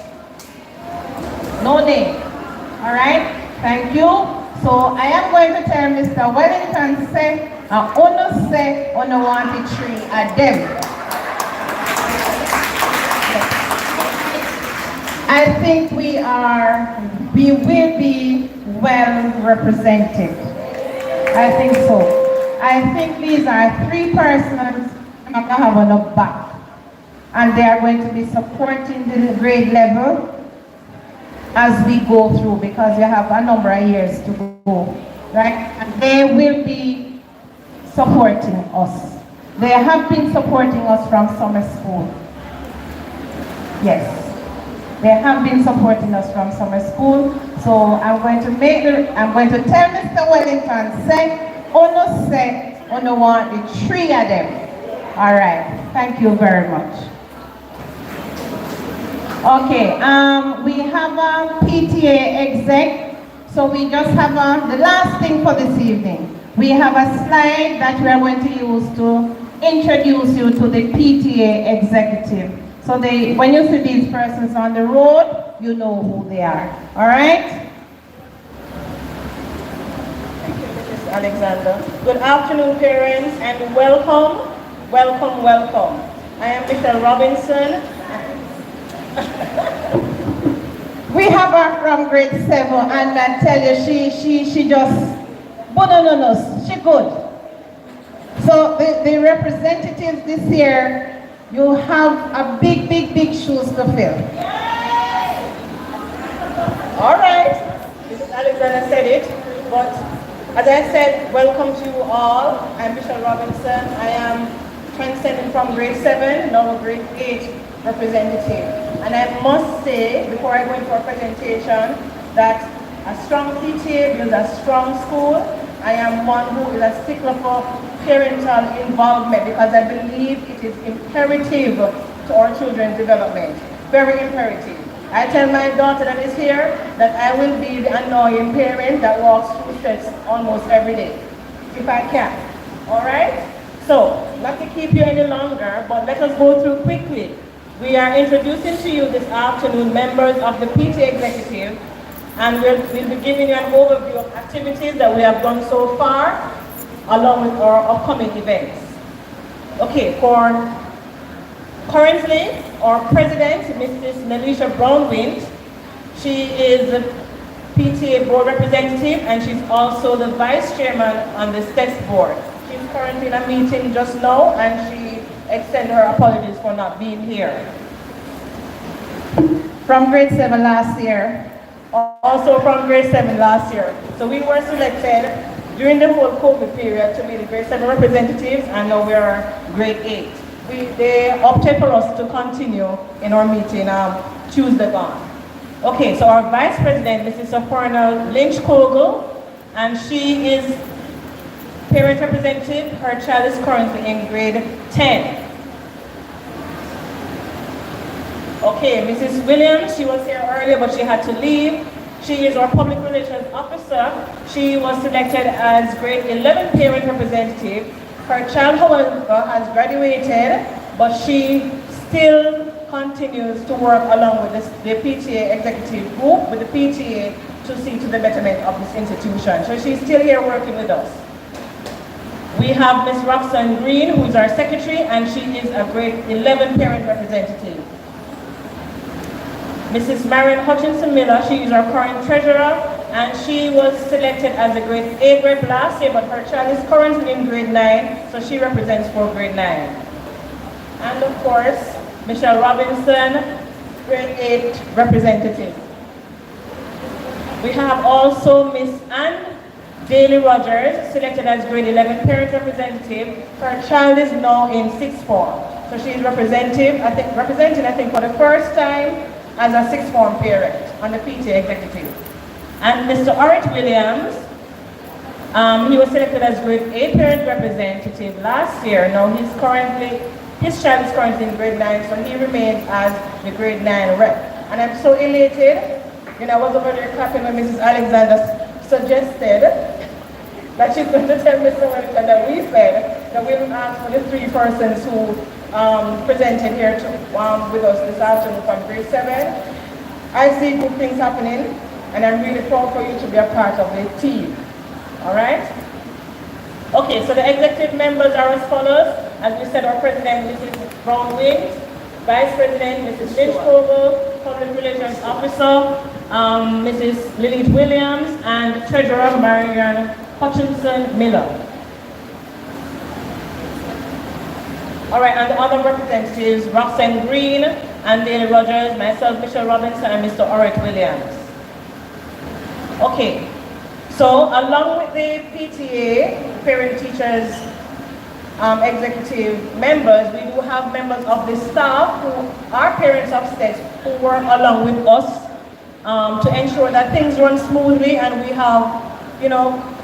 S9: No nay. All right. Thank you. So I am going to tell Mr. Wellington say, and Ono say, Ono want the 3 at them. I think we will be well represented. I think so. I think these are 3 persons I'm going to have on the back. And they are going to be supporting the grade level as we go through, because we have a number of years to go, right? And they will be supporting us. They have been supporting us from summer school. Yes. They have been supporting us from summer school. So I'm going to tell Mr. Wellington, Ono want the 3 of them. All right, thank you very much. Okay, we have a PTA exec. So we just have the last thing for this evening. We have a slide that we are going to use to introduce you to the PTA executive. So when you see these persons on the road, you know who they are. All right?
S3: Thank you, Mrs. Alexander. Good afternoon, parents, and welcome, welcome, welcome. I am Mr. Robinson.
S9: We have her from grade 7, and I tell you, she just, no, she good. So the representatives this year, you have a big shoes to fill.
S3: All right, Mrs. Alexander said it, but as I said, welcome to you all. I'm Bishop Robinson. I am transcending from grade 7, now grade 8 representative. And I must say, before I go into our presentation, that a strong PTA builds a strong school. I am one who is a stickler for parental involvement, because I believe it is imperative to our children's development. Very imperative. I tell my daughter that is here that I will be the annoying parent that walks through steps almost every day, if I can. All right? So, not to keep you any longer, but let us go through quickly. We are introducing to you this afternoon members of the PTA executive, and we'll be giving you an overview of activities that we have done so far, along with our upcoming events. Okay, currently, our president, Mrs. Nelisha Brownwind, she is the PTA board representative, and she's also the vice chairman on the STES board. She's currently in a meeting just now, and she extended her apologies for not being here.
S9: From grade 7 last year.
S3: Also from grade 7 last year. So we were selected during the whole COVID period to be the grade 7 representatives, and now we are grade 8. They opted for us to continue in our meeting Tuesday gone. Okay, so our vice president, Mrs. Soporna Lynch-Kogel, and she is parent representative. Her child is currently in grade 10. Okay, Mrs. Williams, she was here earlier, but she had to leave.
S6: She is our public relations officer. She was selected as grade 11 parent representative. Her child, however, has graduated, but she still continues to work along with the PTA executive group, with the PTA, to see to the betterment of this institution. So she's still here working with us. We have Ms. Roxanne Green, who is our secretary, and she is a grade 11 parent representative. Mrs. Marion Hutchinson Miller, she is our current treasurer, and she was selected as a grade 8 rep last year, but her child is currently in grade 9, so she represents for grade 9. And of course, Michelle Robinson, grade 8 representative. We have also Miss Anne Daly Rogers, selected as grade 11 parent representative. Her child is now in 6th form. So she is representing, I think, for the first time as a 6th form parent on the PTA executive. And Mr. Wright Williams, he was selected as grade 8 parent representative last year. Now his child is currently in grade 9, so he remains as the grade 9 rep. And I'm so elated. I was over there clapping when Mrs. Alexander suggested that she's going to tell Mr. Wellington that we said that we will ask for the 3 persons who presented here with us this afternoon from grade 7. I see good things happening, and I'm really proud for you to be a part of the team. All right? Okay, so the executive members are as follows. As we said, our president, Mrs. Brown Wings, vice president, Mrs. Lynch Fogel, public relations officer, Mrs. Lilith Williams, and treasurer, Marion Hutchinson Miller. All right, and the other representatives, Roxanne Green, and Daly Rogers, myself, Michelle Robinson, and Mr. Wright Williams. Okay, so along with the PTA, parent teachers, executive members, we do have members of the staff who are parents of STEX who work along with us to ensure that things run smoothly and we have,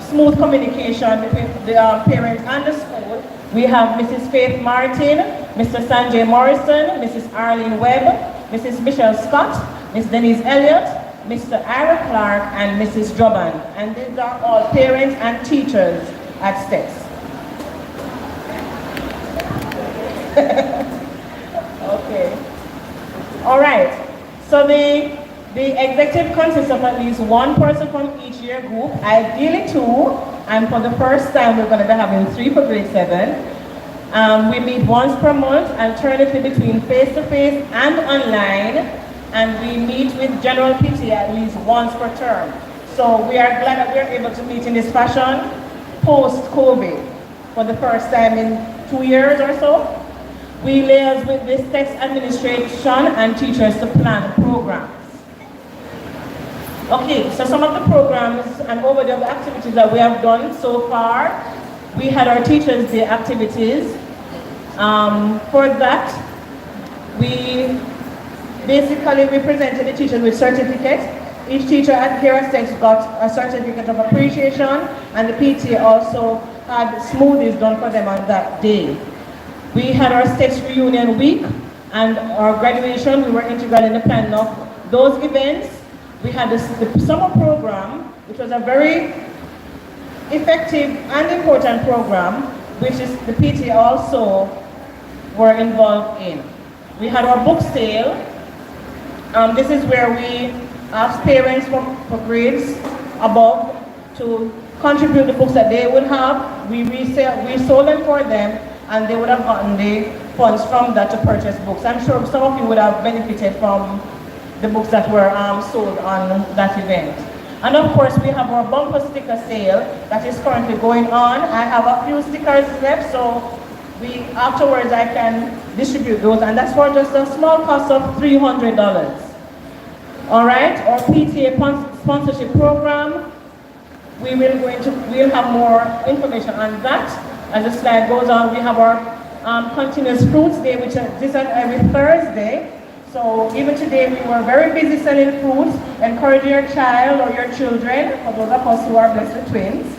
S6: smooth communication between the parents and the school. We have Mrs. Faith Martin, Mr. Sanjay Morrison, Mrs. Arlene Webb, Mrs. Michelle Scott, Ms. Denise Elliott, Mr. Ira Clark, and Mrs. Druban. And these are all parents and teachers at STEX. Okay. All right. So the executive consists of at least 1 person from each year group, ideally 2, and for the first time we're going to be having 3 for grade 7. We meet once per month, alternatively between face-to-face and online, and we meet with general PTA at least once per term. So we are glad that we are able to meet in this fashion post-COVID for the first time in 2 years or so. We liaise with the STEX administration and teachers to plan programs. Okay, so some of the programs and overview of the activities that we have done so far. We had our Teachers' Day activities. For that, we presented the teachers with certificates. Each teacher here at STEX got a certificate of appreciation, and the PTA also had smoothies done for them on that day. We had our STEX reunion week and our graduation. We were integral in the planning of those events. We had the summer program, which was a very effective and important program, which is the PTA also were involved in. We had our book sale. This is where we asked parents for grades above to contribute the books that they would have. We sold them for them, and they would have gotten the funds from that to purchase books. I'm sure some of you would have benefited from the books that were sold on that event. And of course, we have our bumper sticker sale that is currently going on. I have a few stickers left, so afterwards I can distribute those, and that's for just a small cost of $300. All right, our PTA sponsorship program, we'll have more information on that as the slide goes on. We have our continuous fruits day, which is every Thursday. So even today we were very busy selling fruits, encouraging your child or your children, for those of us who are blessed with twins,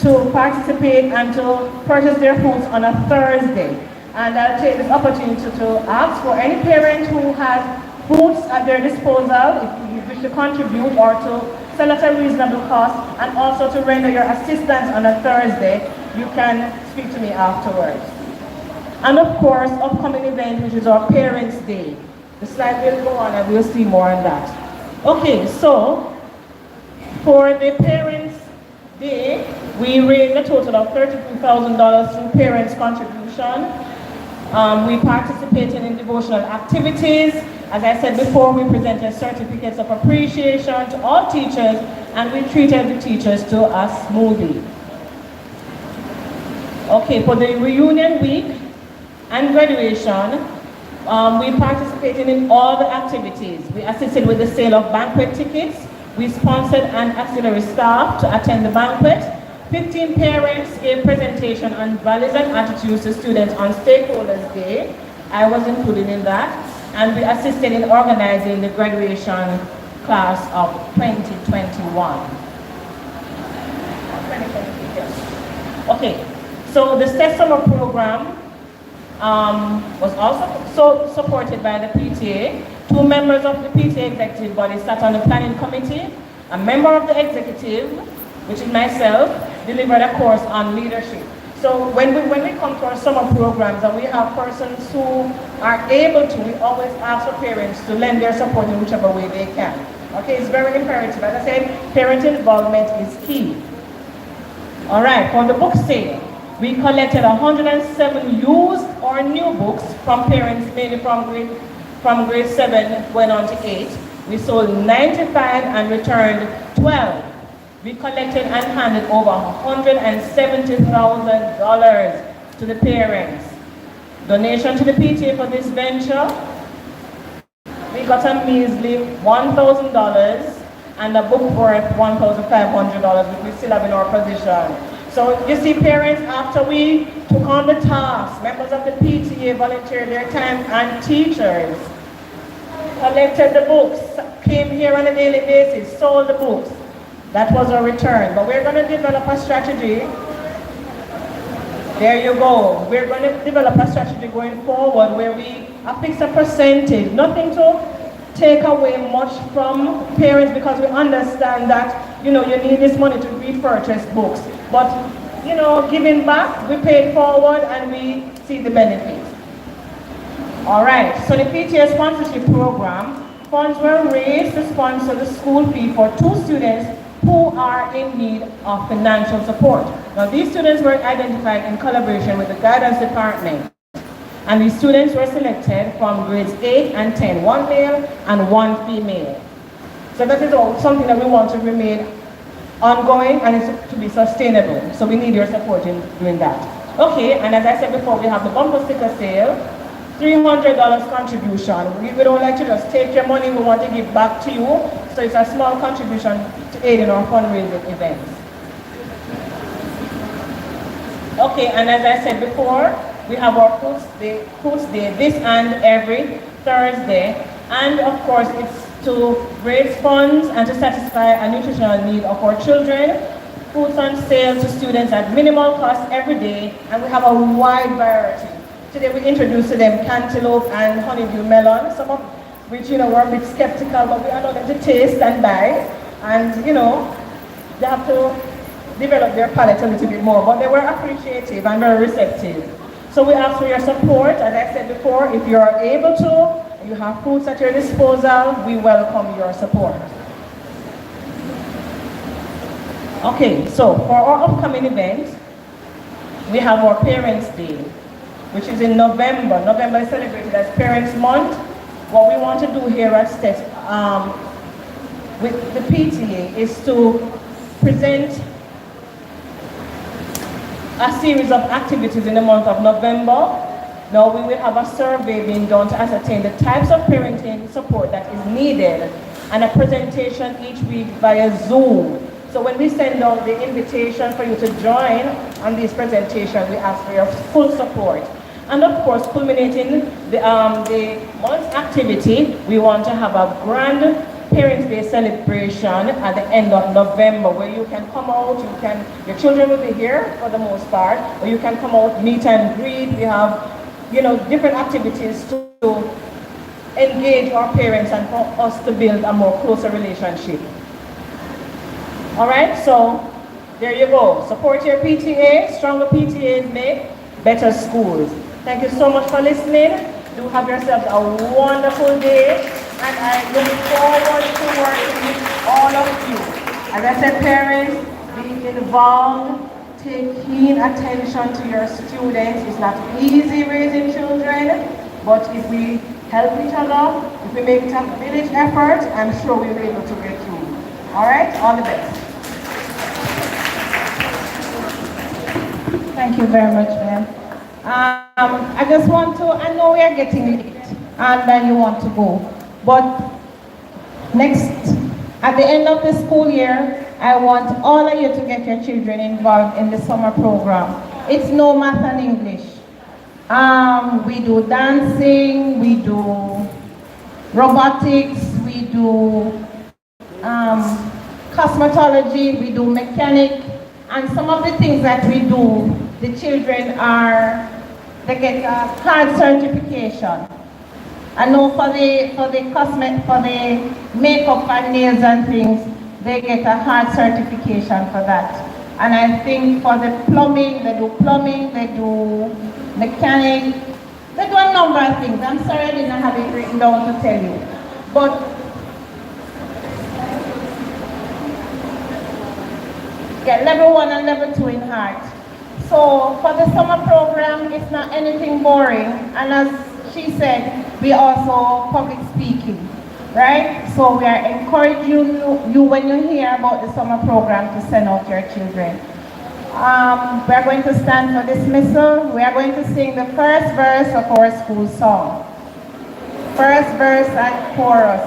S6: to participate and to purchase their fruits on a Thursday. And I'll take this opportunity to ask for any parent who has fruits at their disposal, if
S10: wish to contribute or to sell at a reasonable cost and also to render your assistance on a Thursday, you can speak to me afterwards. And of course, upcoming event, which is our Parents' Day. The slide will go on and we'll see more on that. Okay, so for the Parents' Day, we raised a total of $32,000 through parents' contribution. We participated in devotional activities. As I said before, we presented certificates of appreciation to all teachers, and we treated the teachers to a smoothie. Okay, for the reunion week and graduation, we participated in all the activities. We assisted with the sale of banquet tickets. We sponsored an auxiliary staff to attend the banquet. 15 parents gave presentation on values and attitudes to students on Stakeholders Day. I was included in that. And we assisted in organizing the graduation class of 2021. Okay, so the STEP summer program was also supported by the PTA. 2 members of the PTA executive body sat on the planning committee. A member of the executive, which is myself, delivered a course on leadership. So when we come to our summer programs and we have persons who are able to, we always ask for parents to lend their support in whichever way they can. Okay, it's very imperative. As I said, parent involvement is key. All right, for the book sale, we collected 107 used or new books from parents, mainly from grade 7 going on to 8. We sold 95 and returned 12. We collected and handed over $170,000 to the parents. Donation to the PTA for this venture. We got a measly $1,000 and a book worth $1,500, which we still have in our possession. So you see, parents, after we took on the task, members of the PTA volunteered their time, and teachers collected the books, came here on a daily basis, sold the books. That was our return. But we're going to develop a strategy. There you go. We're going to develop a strategy going forward where we fix a percentage, nothing to take away much from parents, because we understand that, you need this money to repurchase books. But, giving back, we pay it forward and we see the benefits. All right, so the PTA sponsorship program, funds were raised to sponsor the school fee for 2 students who are in need of financial support. Now, these students were identified in collaboration with the guidance department. And these students were selected from grades 8 and 10, 1 male and 1 female. So that is something that we want to remain ongoing and it's to be sustainable. So we need your support in doing that. Okay, and as I said before, we have the bumper sticker sale, $300 contribution. We don't like to just take your money, we want to give back to you. So it's a small contribution to aid in our fundraising events. Okay, and as I said before, we have our Foods Day this and every Thursday. And of course, it's to raise funds and to satisfy a nutritional need of our children. Foods on sale to students at minimal cost every day, and we have a wide variety. Today we introduced to them cantaloupe and honeydew melon, some of which, were a bit skeptical, but we allow them to taste and buy. And, they have to develop their palate a little bit more, but they were appreciative and very receptive. So we ask for your support. As I said before, if you are able to, you have foods at your disposal, we welcome your support. Okay, so for our upcoming event, we have our Parents' Day, which is in November. November is celebrated as Parents' Month. What we want to do here at STEP with the PTA is to present a series of activities in the month of November. Now we will have a survey being done to ascertain the types of parenting support that is needed, and a presentation each week via Zoom. So when we send out the invitation for you to join on this presentation, we ask for your full support. And of course, culminating the month's activity, we want to have a grand Parents' Day celebration at the end of November, where you can come out, your children will be here for the most part, or you can come out, meet and greet. We have, different activities to engage our parents and for us to build a more closer relationship. All right, so there you go. Support your PTA. Stronger PTAs make better schools. Thank you so much for listening. Do have yourselves a wonderful day, and I look forward to working with all of you. As I said, parents, be involved, take keen attention to your students. It's not easy raising children, but if we help each other, if we make it a village effort, I'm sure we'll be able to get through. All right, all the best.
S8: Thank you very much, ma'am. I just want to, I know we are getting late and then you want to go, but at the end of the school year, I want all of you to get your children involved in the summer program. It's no math and English. We do dancing, we do robotics, we do cosmetology, we do mechanic, and some of the things that we do, the children they get a hard certification. I know for the makeup and nails and things, they get a hard certification for that. And I think for the plumbing, they do mechanic, they do a number of things. I'm sorry I didn't have it written down to tell you. But get level 1 and level 2 in heart. So for the summer program, it's not anything boring. And as she said, we also public speaking, right? So we are encouraging you when you hear about the summer program to send out your children. We are going to stand for dismissal. We are going to sing the first verse of our school song. First verse and chorus.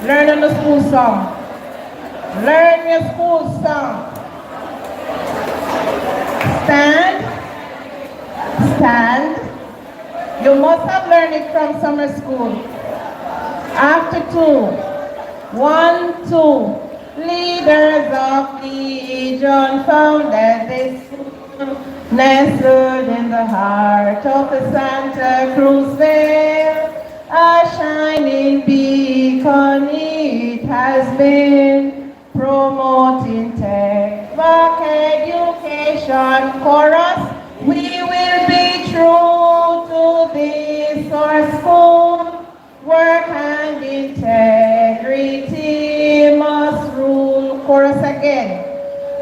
S8: Learn on the school song. Learn your school song. Stand. Stand. You must have learned it from summer school. After 2. 1, 2. Leaders of Legion founded this school, nestled in the heart of the Santa Cruz Vale. A shining beacon it has been, promoting tech, back education. Chorus, we will be true to this our school. Work and integrity must rule. Chorus again.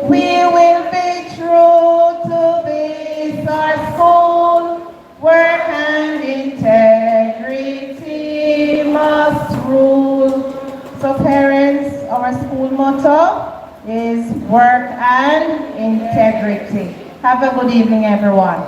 S8: We will be true to this our school. Work and integrity must rule. So parents, our school motto is work and integrity. Have a good evening, everyone.